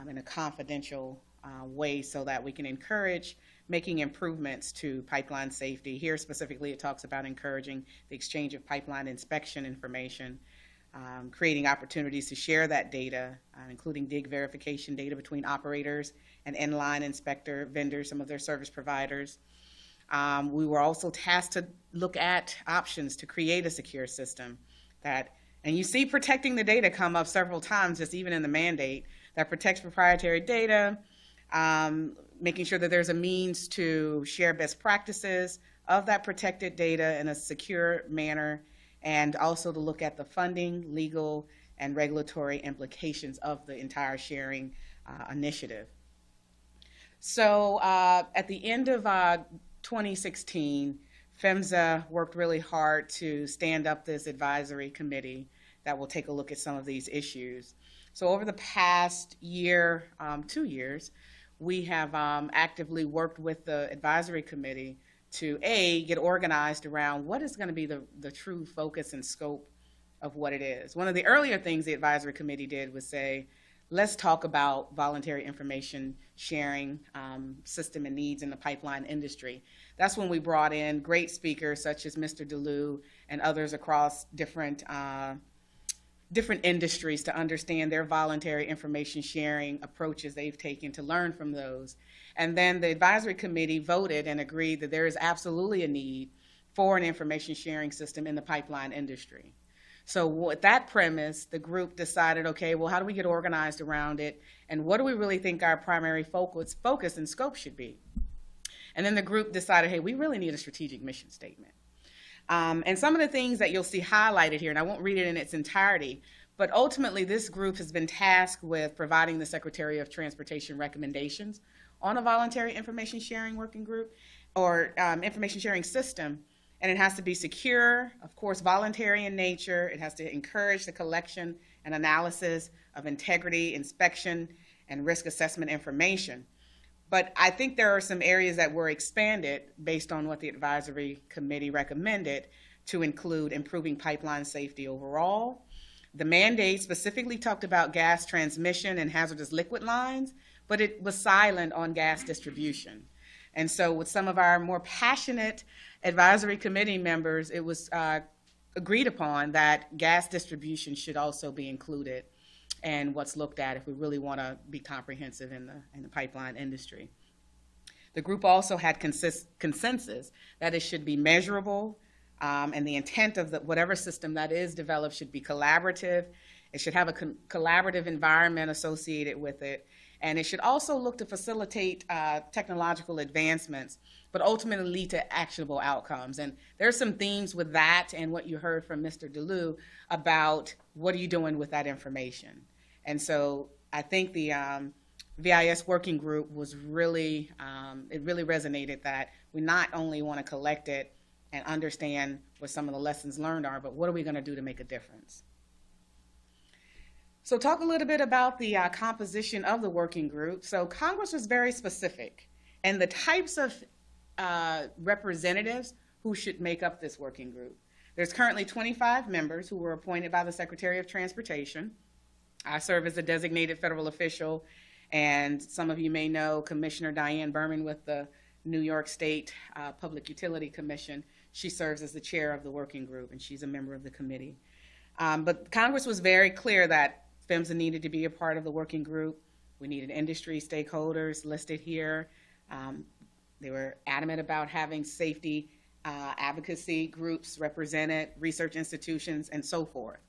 in a confidential way so that we can encourage making improvements to pipeline safety. Here specifically, it talks about encouraging the exchange of pipeline inspection information, creating opportunities to share that data, including dig verification data between operators and inline inspector vendors, some of their service providers. We were also tasked to look at options to create a secure system that, and you see protecting the data come up several times, just even in the mandate, that protects proprietary data, making sure that there's a means to share best practices of that protected data in a secure manner, and also to look at the funding, legal, and regulatory implications of the entire sharing initiative. So at the end of 2016, PHMSA worked really hard to stand up this advisory committee that will take a look at some of these issues. So over the past year, 2 years, we have actively worked with the advisory committee to get organized around what is going to be the true focus and scope of what it is. One of the earlier things the advisory committee did was say, let's talk about voluntary information sharing system and needs in the pipeline industry. That's when we brought in great speakers such as Mr. DeLeeuw and others across different industries to understand their voluntary information sharing approaches they've taken to learn from those. And then the advisory committee voted and agreed that there is absolutely a need for an information sharing system in the pipeline industry. So with that premise, the group decided, okay, well, how do we get organized around it? And what do we really think our primary focus and scope should be? And then the group decided, hey, we really need a strategic mission statement. And some of the things that you'll see highlighted here, and I won't read it in its entirety, but ultimately this group has been tasked with providing the Secretary of Transportation recommendations on a voluntary information sharing working group or information sharing system. And it has to be secure, of course, voluntary in nature. It has to encourage the collection and analysis of integrity, inspection, and risk assessment information. But I think there are some areas that were expanded based on what the advisory committee recommended to include improving pipeline safety overall. The mandate specifically talked about gas transmission and hazardous liquid lines, but it was silent on gas distribution. And so with some of our more passionate advisory committee members, it was agreed upon that gas distribution should also be included and what's looked at if we really want to be comprehensive in the pipeline industry. The group also had consensus that it should be measurable, and the intent of whatever system that is developed should be collaborative. It should have a collaborative environment associated with it, and it should also look to facilitate technological advancements, but ultimately lead to actionable outcomes. And there's some themes with that and what you heard from Mr. DeLeeuw about what are you doing with that information. And so I think the VIS working group was really, it really resonated that we not only want to collect it and understand what some of the lessons learned are, but what are we going to do to make a difference? So talk a little bit about the composition of the working group. So Congress was very specific, and the types of representatives who should make up this working group. There's currently 25 members who were appointed by the Secretary of Transportation. I serve as a designated federal official, and some of you may know Commissioner Diane Berman with the New York State Public Utility Commission. She serves as the chair of the working group, and she's a member of the committee. But Congress was very clear that PHMSA needed to be a part of the working group. We needed industry stakeholders listed here. They were adamant about having safety advocacy groups represented, research institutions, and so forth.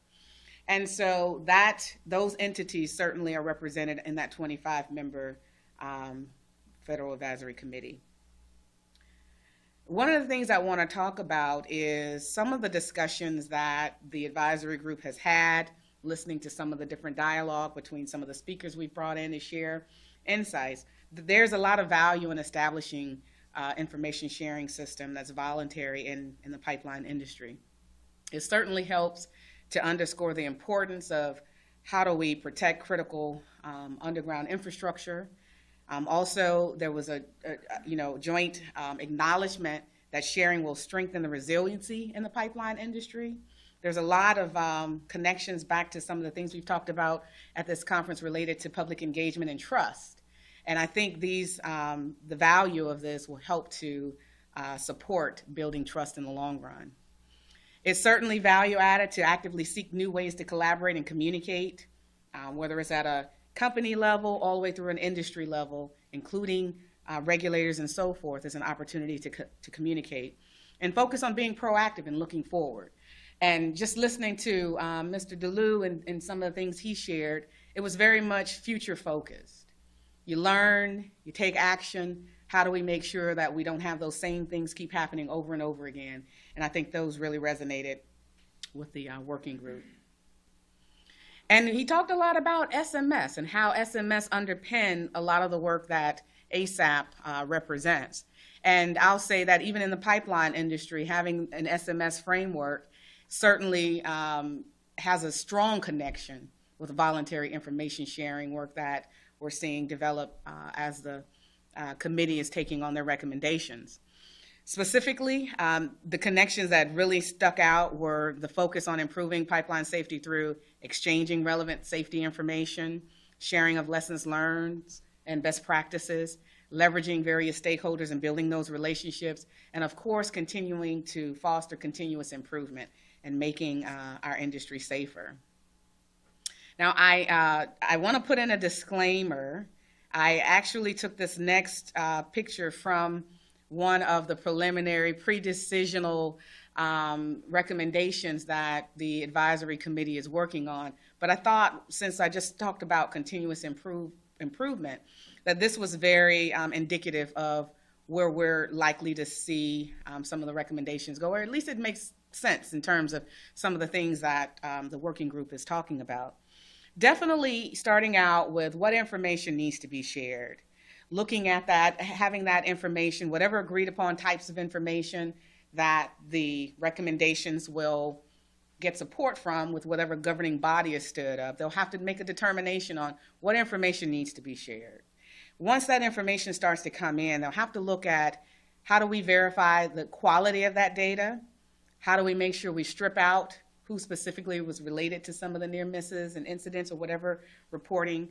And so those entities certainly are represented in that 25-member Federal Advisory Committee. One of the things I want to talk about is some of the discussions that the advisory group has had, listening to some of the different dialogue between some of the speakers we've brought in to share insights. There's a lot of value in establishing information sharing system that's voluntary in the pipeline industry. It certainly helps to underscore the importance of how do we protect critical underground infrastructure. Also, there was a joint acknowledgement that sharing will strengthen the resiliency in the pipeline industry. There's a lot of connections back to some of the things we've talked about at this conference related to public engagement and trust. And I think the value of this will help to support building trust in the long run. It's certainly value added to actively seek new ways to collaborate and communicate, whether it's at a company level all the way through an industry level, including regulators and so forth, as an opportunity to communicate and focus on being proactive and looking forward. And just listening to Mr. DeLeeuw and some of the things he shared, it was very much future focused. You learn, you take action. How do we make sure that we don't have those same things keep happening over and over again? And I think those really resonated with the working group. And he talked a lot about SMS and how SMS underpin a lot of the work that ASAP represents. And I'll say that even in the pipeline industry, having an SMS framework certainly has a strong connection with voluntary information sharing work that we're seeing develop as the committee is taking on their recommendations. Specifically, the connections that really stuck out were the focus on improving pipeline safety through exchanging relevant safety information, sharing of lessons learned and best practices, leveraging various stakeholders and building those relationships, and of course, continuing to foster continuous improvement and making our industry safer. Now, I want to put in a disclaimer. I actually took this next picture from one of the preliminary pre-decisional recommendations that the advisory committee is working on. But I thought, since I just talked about continuous improvement, that this was very indicative of where we're likely to see some of the recommendations go, or at least it makes sense in terms of some of the things that the working group is talking about. Definitely starting out with what information needs to be shared. Looking at that, having that information, whatever agreed upon types of information that the recommendations will get support from with whatever governing body is stood up, they'll have to make a determination on what information needs to be shared. Once that information starts to come in, they'll have to look at how do we verify the quality of that data? How do we make sure we strip out who specifically was related to some of the near misses and incidents or whatever reporting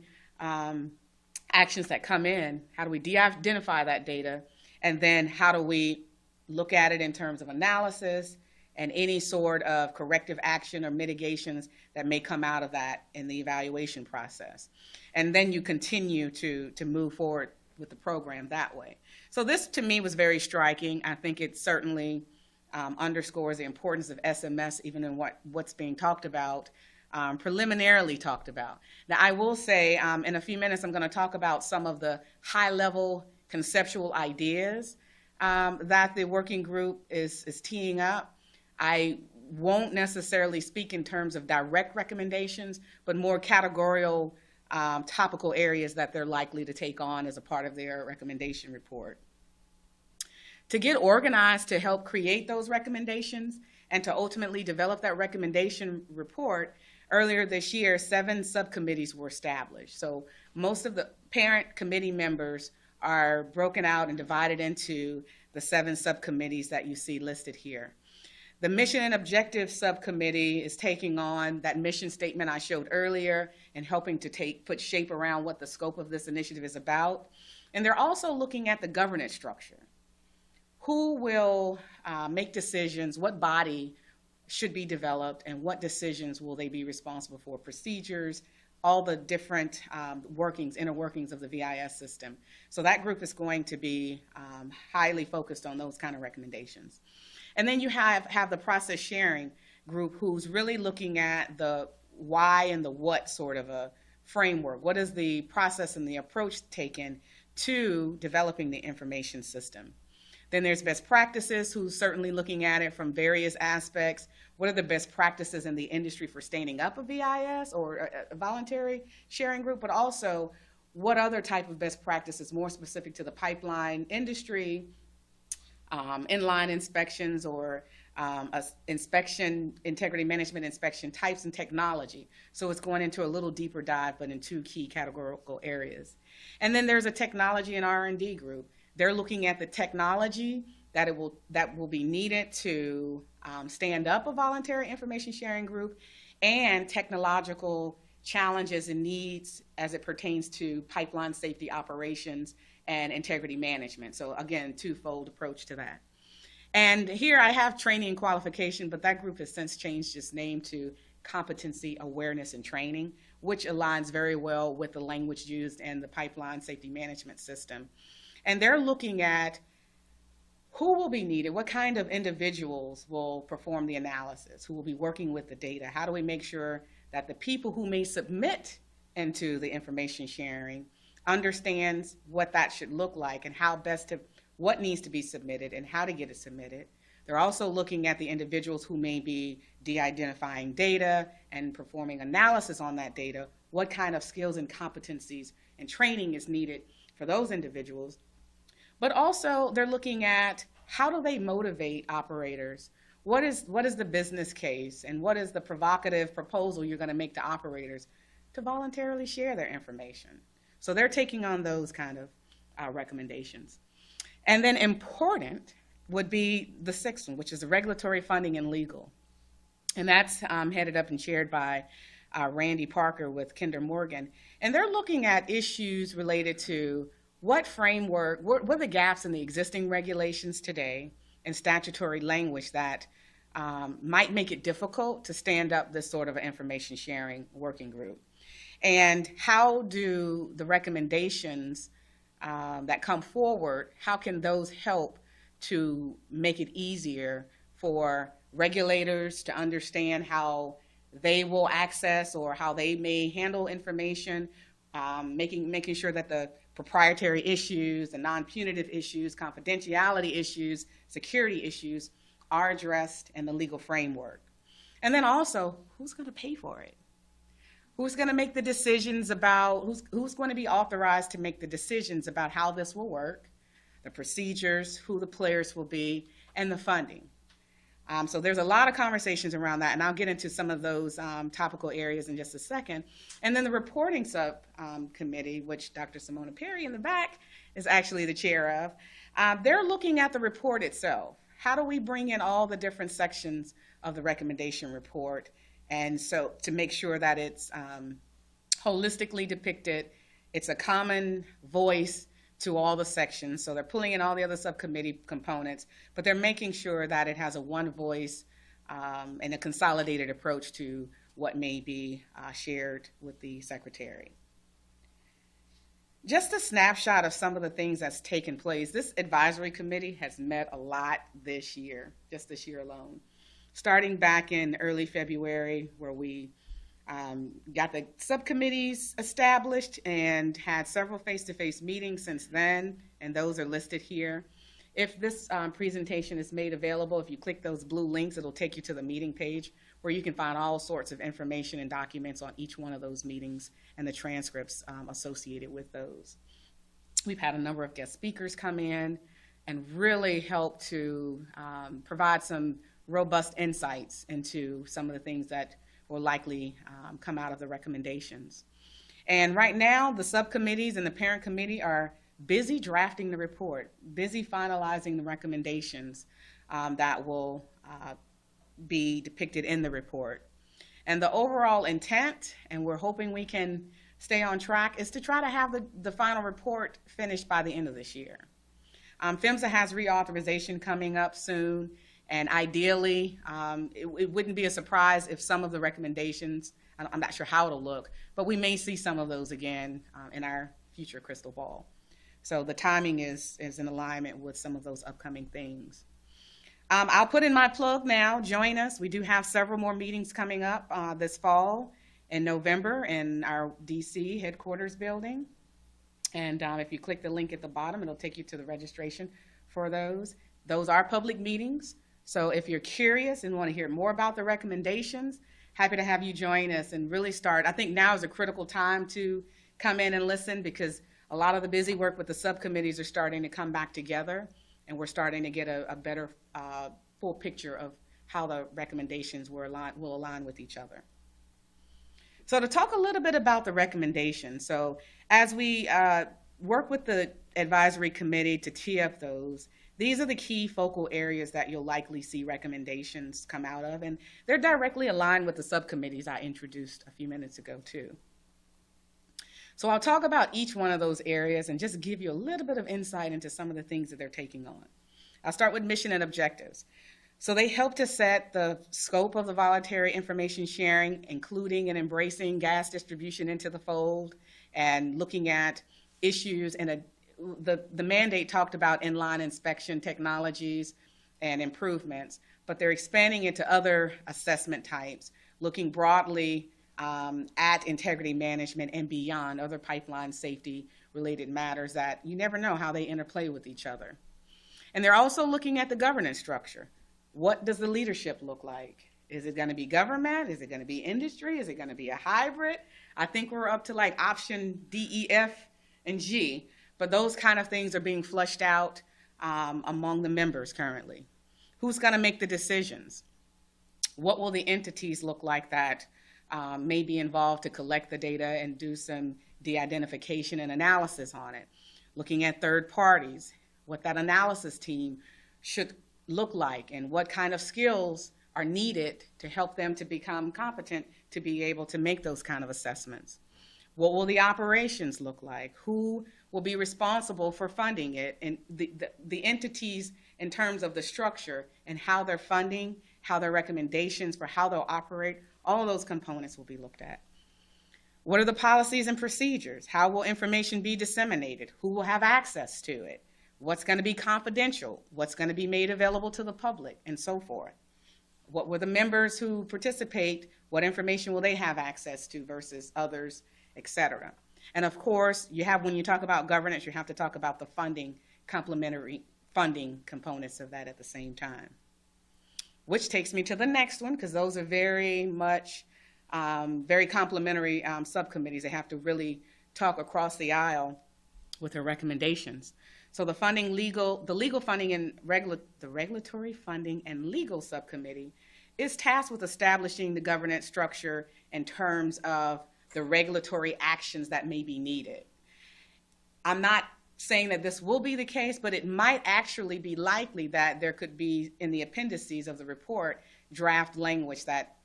actions that come in? How do we de-identify that data? And then how do we look at it in terms of analysis and any sort of corrective action or mitigations that may come out of that in the evaluation process. And then you continue to move forward with the program that way. So this, to me, was very striking. I think it certainly underscores the importance of SMS, even in what's being talked about, preliminarily talked about. Now, I will say in a few minutes, I'm going to talk about some of the high-level conceptual ideas that the working group is teeing up. I won't necessarily speak in terms of direct recommendations, but more categorical topical areas that they're likely to take on as a part of their recommendation report. To get organized to help create those recommendations and to ultimately develop that recommendation report, earlier this year, 7 subcommittees were established. So most of the parent committee members are broken out and divided into the 7 subcommittees that you see listed here. The Mission and Objectives Subcommittee is taking on that mission statement I showed earlier and helping to put shape around what the scope of this initiative is about. And they're also looking at the governance structure. Who will make decisions, what body should be developed, and what decisions will they be responsible for, procedures, all the different inner workings of the VIS system. So that group is going to be highly focused on those kind of recommendations. And then you have the process sharing group who's really looking at the why and the what sort of a framework. What is the process and the approach taken to developing the information system? Then there's best practices, who's certainly looking at it from various aspects. What are the best practices in the industry for standing up a VIS or a voluntary sharing group, but also what other type of best practices more specific to the pipeline industry, inline inspections or inspection, integrity management inspection types and technology. So it's going into a little deeper dive, but in 2 key categorical areas. And then there's a technology and R&D group. They're looking at the technology that will be needed to stand up a voluntary information sharing group and technological challenges and needs as it pertains to pipeline safety operations and integrity management. So again, twofold approach to that. And here I have training and qualification, but that group has since changed its name to Competency, Awareness, and Training, which aligns very well with the language used in the pipeline safety management system. And they're looking at who will be needed, what kind of individuals will perform the analysis, who will be working with the data. How do we make sure that the people who may submit into the information sharing understands what that should look like and how best to, what needs to be submitted and how to get it submitted. They're also looking at the individuals who may be de-identifying data and performing analysis on that data, what kind of skills and competencies and training is needed for those individuals. But also they're looking at how do they motivate operators? What is the business case and what is the provocative proposal you're going to make to operators to voluntarily share their information? So they're taking on those kind of recommendations. And then important would be the 6th one, which is the regulatory, funding, and legal. And that's headed up and chaired by Randy Parker with Kinder Morgan. And they're looking at issues related to what framework, what are the gaps in the existing regulations today and statutory language that might make it difficult to stand up this sort of information sharing working group? And how do the recommendations that come forward, how can those help to make it easier for regulators to understand how they will access or how they may handle information, making sure that the proprietary issues, the non-punitive issues, confidentiality issues, security issues are addressed in the legal framework. And then also, who's going to pay for it? Who's going to make the decisions about, who's going to be authorized to make the decisions about how this will work, the procedures, who the players will be, and the funding. So there's a lot of conversations around that, and I'll get into some of those topical areas in just a second. And then the reporting subcommittee, which Dr. Simona Perry in the back is actually the chair of, they're looking at the report itself. How do we bring in all the different sections of the recommendation report, and so to make sure that it's holistically depicted, it's a common voice to all the sections. So they're pulling in all the other subcommittee components, but they're making sure that it has a one voice and a consolidated approach to what may be shared with the secretary. Just a snapshot of some of the things that's taken place. This advisory committee has met a lot this year, just this year alone. Starting back in early February, where we got the subcommittees established and had several face-to-face meetings since then, and those are listed here. If this presentation is made available, if you click those blue links, it'll take you to the meeting page where you can find all sorts of information and documents on each one of those meetings and the transcripts associated with those. We've had a number of guest speakers come in and really help to provide some robust insights into some of the things that will likely come out of the recommendations. And right now, the subcommittees and the parent committee are busy drafting the report, busy finalizing the recommendations that will be depicted in the report. And the overall intent, and we're hoping we can stay on track, is to try to have the final report finished by the end of this year. PHMSA has reauthorization coming up soon, and ideally, it wouldn't be a surprise if some of the recommendations, I'm not sure how it'll look, but we may see some of those again in our future crystal ball. So the timing is in alignment with some of those upcoming things. I'll put in my plug now. Join us. We do have several more meetings coming up this fall in November in our DC headquarters building. And if you click the link at the bottom, it'll take you to the registration for those. Those are public meetings. So if you're curious and want to hear more about the recommendations, happy to have you join us and really start. I think now is a critical time to come in and listen, because a lot of the busy work with the subcommittees are starting to come back together, and we're starting to get a better full picture of how the recommendations will align with each other. So to talk a little bit about the recommendations, so as we work with the advisory committee to tee up those, these are the key focal areas that you'll likely see recommendations come out of, and they're directly aligned with the subcommittees I introduced a few minutes ago too. So I'll talk about each one of those areas and just give you a little bit of insight into some of the things that they're taking on. I'll start with mission and objectives. So they help to set the scope of the voluntary information sharing, including and embracing gas distribution into the fold, and looking at issues. And the mandate talked about inline inspection technologies and improvements, but they're expanding into other assessment types, looking broadly at integrity management and beyond, other pipeline safety related matters that you never know how they interplay with each other. And they're also looking at the governance structure. What does the leadership look like? Is it going to be government? Is it going to be industry? Is it going to be a hybrid? I think we're up to like option D, E, F, and G, but those kind of things are being flushed out among the members currently. Who's going to make the decisions? What will the entities look like that may be involved to collect the data and do some de-identification and analysis on it? Looking at third parties, what that analysis team should look like, and what kind of skills are needed to help them to become competent to be able to make those kind of assessments. What will the operations look like? Who will be responsible for funding it? And the entities in terms of the structure and how they're funding, how their recommendations for how they'll operate, all of those components will be looked at. What are the policies and procedures? How will information be disseminated? Who will have access to it? What's going to be confidential? What's going to be made available to the public, and so forth? What will the members who participate, what information will they have access to versus others, et cetera? And of course, when you talk about governance, you have to talk about the funding, complementary funding components of that at the same time. Which takes me to the next one, because those are very much very complementary subcommittees. They have to really talk across the aisle with their recommendations. So the legal funding and the regulatory funding and legal subcommittee is tasked with establishing the governance structure in terms of the regulatory actions that may be needed. I'm not saying that this will be the case, but it might actually be likely that there could be, in the appendices of the report, draft language that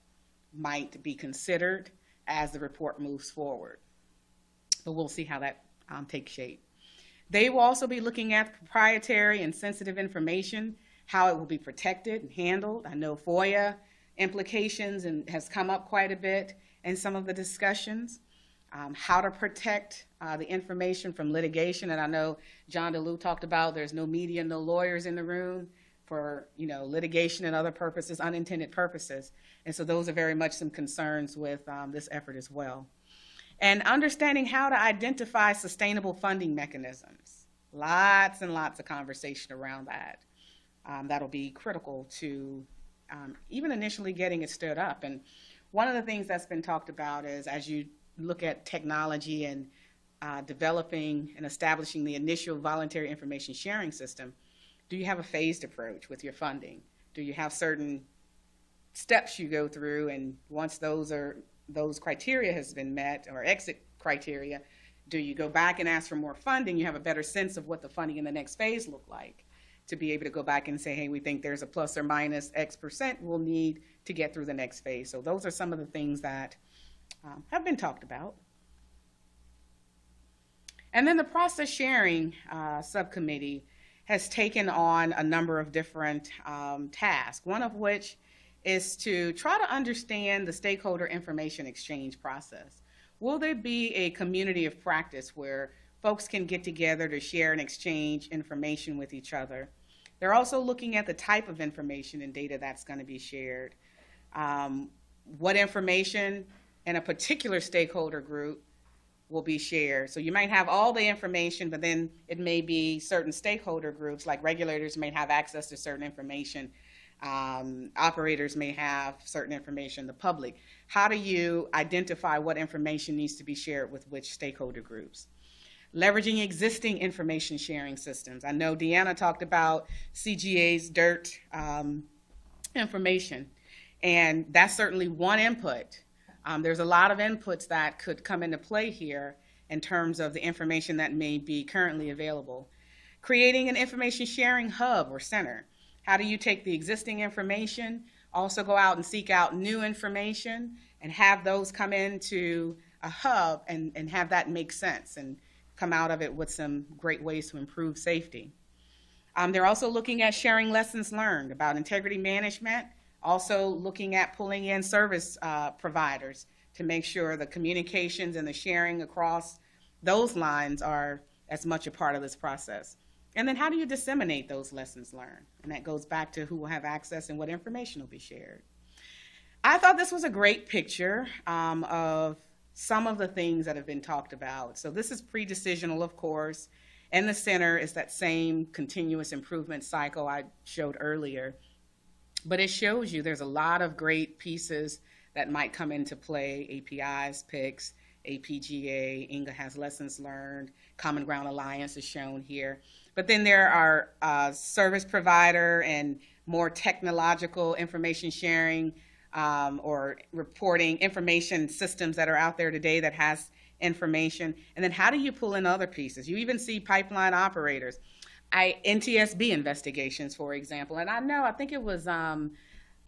might be considered as the report moves forward. But we'll see how that takes shape. They will also be looking at proprietary and sensitive information how it will be protected and handled. I know FOIA implications and has come up quite a bit in some of the discussions. How to protect the information from litigation, and I know John DeLeeuw talked about there's no media, no lawyers in the room for litigation and other purposes, unintended purposes, and so those are very much some concerns with this effort as well. And understanding how to identify sustainable funding mechanisms. Lots and lots of conversation around that. That'll be critical to even initially getting it stood up. And one of the things that's been talked about is as you look at technology and developing and establishing the initial voluntary information sharing system, do you have a phased approach with your funding? Do you have certain steps you go through, and once those criteria has been met, or exit criteria, do you go back and ask for more funding? You have a better sense of what the funding in the next phase look like, to be able to go back and say, hey, we think there's a plus or minus X percent we'll need to get through the next phase. So those are some of the things that have been talked about. And then the process sharing subcommittee has taken on a number of different tasks, one of which is to try to understand the stakeholder information exchange process. Will there be a community of practice where folks can get together to share and exchange information with each other? They're also looking at the type of information and data that's going to be shared. What information in a particular stakeholder group will be shared. So you might have all the information, but then it may be certain stakeholder groups, like regulators may have access to certain information. Operators may have certain information, the public. How do you identify what information needs to be shared with which stakeholder groups? Leveraging existing information sharing systems. I know Deanna talked about CGA's DIRT information, and that's certainly one input. There's a lot of inputs that could come into play here in terms of the information that may be currently available. Creating an information sharing hub or center. How do you take the existing information, also go out and seek out new information, and have those come into a hub and have that make sense and come out of it with some great ways to improve safety. They're also looking at sharing lessons learned about integrity management, also looking at pulling in service providers to make sure the communications and the sharing across those lines are as much a part of this process. And then how do you disseminate those lessons learned? And that goes back to who will have access and what information will be shared. I thought this was a great picture of some of the things that have been talked about. So this is pre-decisional, of course. In the center is that same continuous improvement cycle I showed earlier. But it shows you there's a lot of great pieces that might come into play. APIs, PICS, APGA, INGA has lessons learned, Common Ground Alliance is shown here. But then there are service provider and more technological information sharing or reporting information systems that are out there today that has information. And then how do you pull in other pieces? You even see pipeline operators. NTSB investigations, for example. And I think it was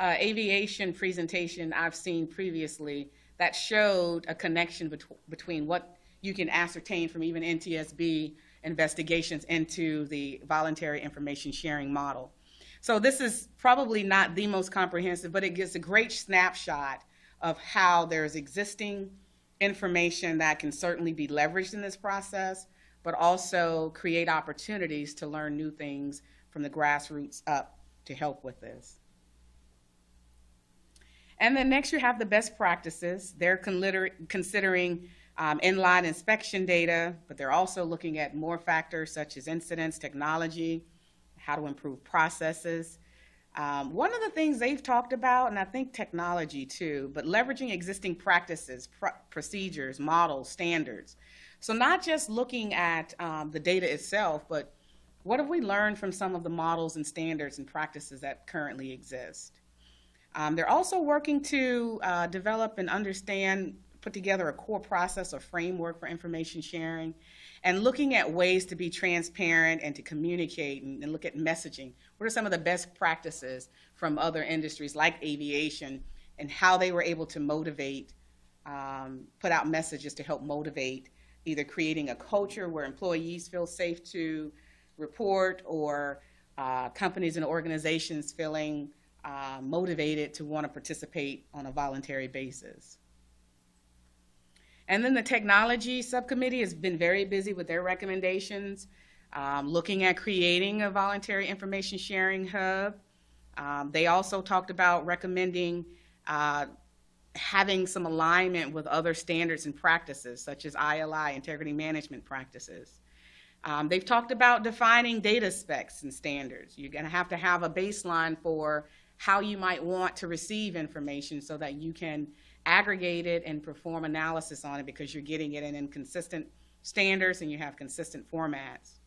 aviation presentation I've seen previously that showed a connection between what you can ascertain from even NTSB investigations into the voluntary information sharing model. So this is probably not the most comprehensive, but it gives a great snapshot of how there's existing information that can certainly be leveraged in this process, but also create opportunities to learn new things from the grassroots up to help with this. And then next you have the best practices. They're considering inline inspection data, but they're also looking at more factors such as incidents, technology, how to improve processes. One of the things they've talked about, and I think technology too, but leveraging existing practices, procedures, models, standards. So not just looking at the data itself, but what have we learned from some of the models and standards and practices that currently exist? They're also working to develop and understand, put together a core process or framework for information sharing, and looking at ways to be transparent and to communicate and look at messaging. What are some of the best practices from other industries like aviation and how they were able to motivate, put out messages to help motivate either creating a culture where employees feel safe to report or companies and organizations feeling motivated to want to participate on a voluntary basis. And then the technology subcommittee has been very busy with their recommendations, looking at creating a voluntary information sharing hub. They also talked about recommending having some alignment with other standards and practices, such as ILI, integrity management practices. They've talked about defining data specs and standards. You're going to have a baseline for how you might want to receive information so that you can aggregate it and perform analysis on it, because you're getting it in consistent standards and you have consistent formats.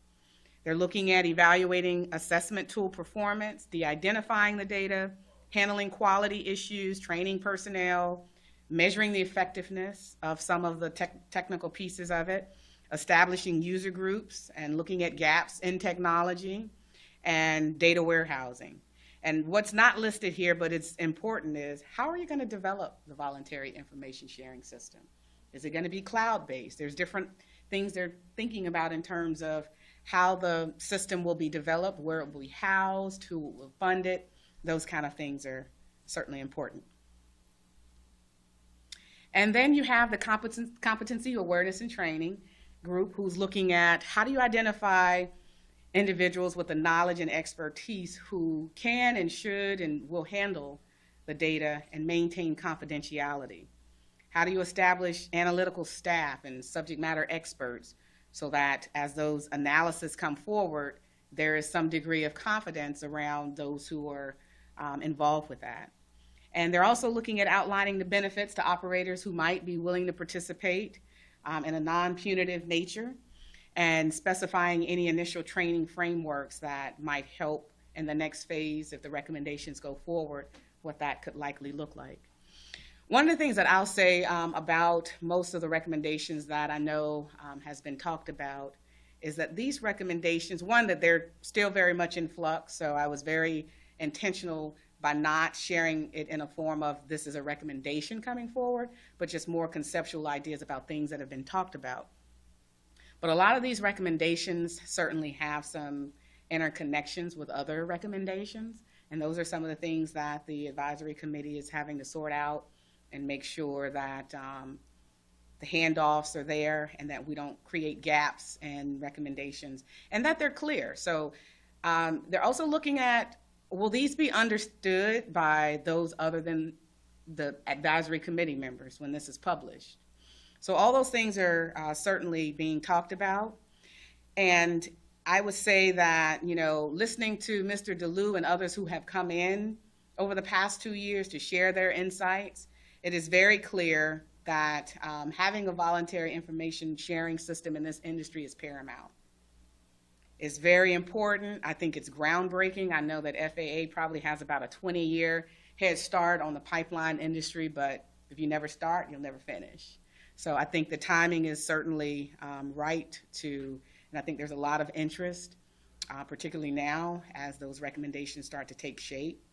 They're looking at evaluating assessment tool performance, de-identifying the data, handling quality issues, training personnel, measuring the effectiveness of some of the technical pieces of it, establishing user groups and looking at gaps in technology, and data warehousing. And what's not listed here, but it's important, is how are you going to develop the voluntary information sharing system? Is it going to be cloud-based? There's different things they're thinking about in terms of how the system will be developed, where it will be housed, who will fund it. Those kind of things are certainly important. And then you have the competency, awareness, and training group, who's looking at how do you identify individuals with the knowledge and expertise who can and should and will handle the data and maintain confidentiality. How do you establish analytical staff and subject matter experts so that as those analyses come forward, there is some degree of confidence around those who are involved with that. And they're also looking at outlining the benefits to operators who might be willing to participate in a non-punitive nature, and specifying any initial training frameworks that might help in the next phase, if the recommendations go forward, what that could likely look like. One of the things that I'll say about most of the recommendations that I know has been talked about is that these recommendations, one, that they're still very much in flux, so I was very intentional by not sharing it in a form of this is a recommendation coming forward, but just more conceptual ideas about things that have been talked about. But a lot of these recommendations certainly have some interconnections with other recommendations, and those are some of the things that the advisory committee is having to sort out and make sure that the handoffs are there and that we don't create gaps in recommendations and that they're clear. So they're also looking at, will these be understood by those other than the advisory committee members when this is published? So all those things are certainly being talked about. And I would say that, you know, listening to Mr. DeLeeuw and others who have come in over the past 2 years to share their insights, it is very clear that having a voluntary information sharing system in this industry is paramount. It's very important. I think it's groundbreaking. I know that FAA probably has about a 20-year head start on the pipeline industry, but if you never start, you'll never finish. So I think the timing is certainly right to, and I think there's a lot of interest, particularly now as those recommendations start to take shape,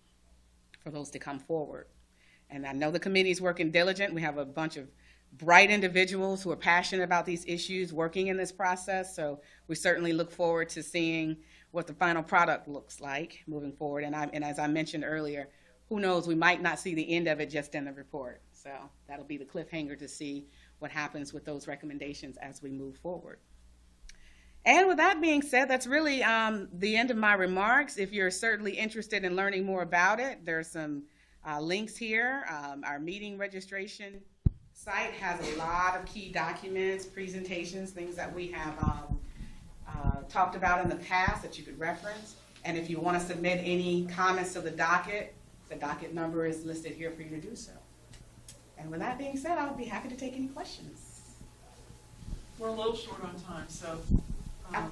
for those to come forward. And I know the committee is working diligent. We have a bunch of bright individuals who are passionate about these issues working in this process. So we certainly look forward to seeing what the final product looks like moving forward. And as I mentioned earlier, who knows, we might not see the end of it just in the report. So that'll be the cliffhanger to see what happens with those recommendations as we move forward. And with that being said, that's really the end of my remarks. If you're certainly interested in learning more about it, there's some links here. Our meeting registration site has a lot of key documents, presentations, things that we have talked about in the past that you could reference. And if you want to submit any comments to the docket number is listed here for you to do so. And with that being said, I'll be happy to take any questions. We're a little short on time, so. Okay.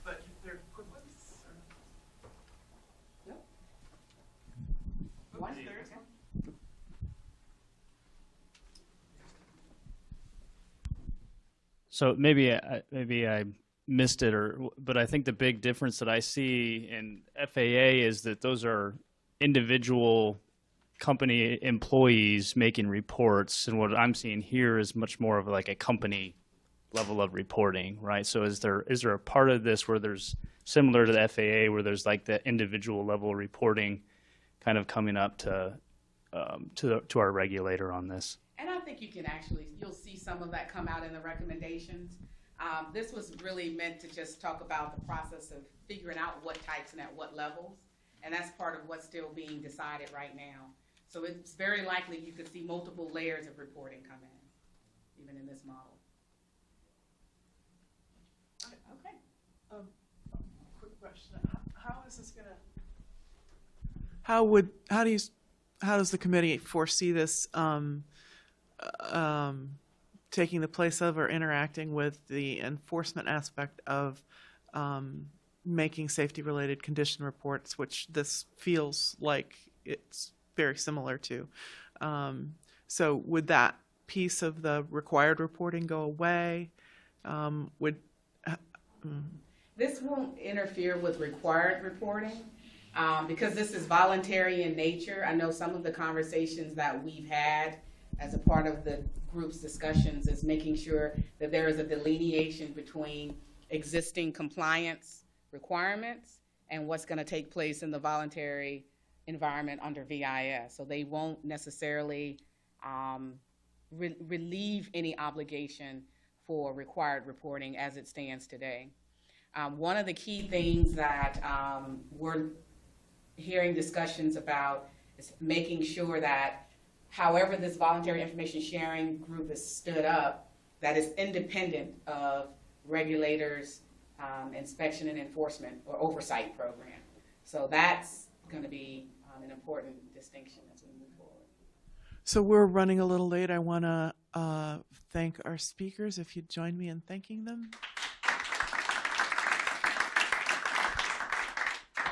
But if there are quick ones? Or? Nope. One third. So maybe I missed it, but I think the big difference that I see in FAA is that those are individual company employees making reports, and what I'm seeing here is much more of like a company level of reporting, right? So is there a part of this where there's similar to the FAA, where there's like the individual level reporting kind of coming up to our regulator on this? And I think you'll see some of that come out in the recommendations. This was really meant to just talk about the process of figuring out what types and at what levels. And that's part of what's still being decided right now. So it's very likely you could see multiple layers of reporting come in, even in this model. Okay. Quick question. How is this gonna, how does the committee foresee this taking the place of or interacting with the enforcement aspect of making safety-related condition reports, which this feels like it's very similar to? So would that piece of the required reporting go away? This won't interfere with required reporting because this is voluntary in nature. I know some of the conversations that we've had as a part of the group's discussions is making sure that there is a delineation between existing compliance requirements and what's going to take place in the voluntary environment under VIS. So they won't necessarily relieve any obligation for required reporting as it stands today. One of the key things that we're hearing discussions about is making sure that however this voluntary information sharing group is stood up, that is independent of regulators' inspection and enforcement or oversight program. So that's going to be an important distinction as we move forward. So we're running a little late. I want to thank our speakers. If you'd join me in thanking them.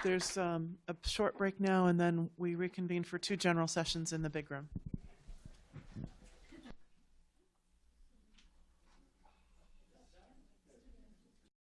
There's a short break now, and then we reconvene for 2 general sessions in the big room.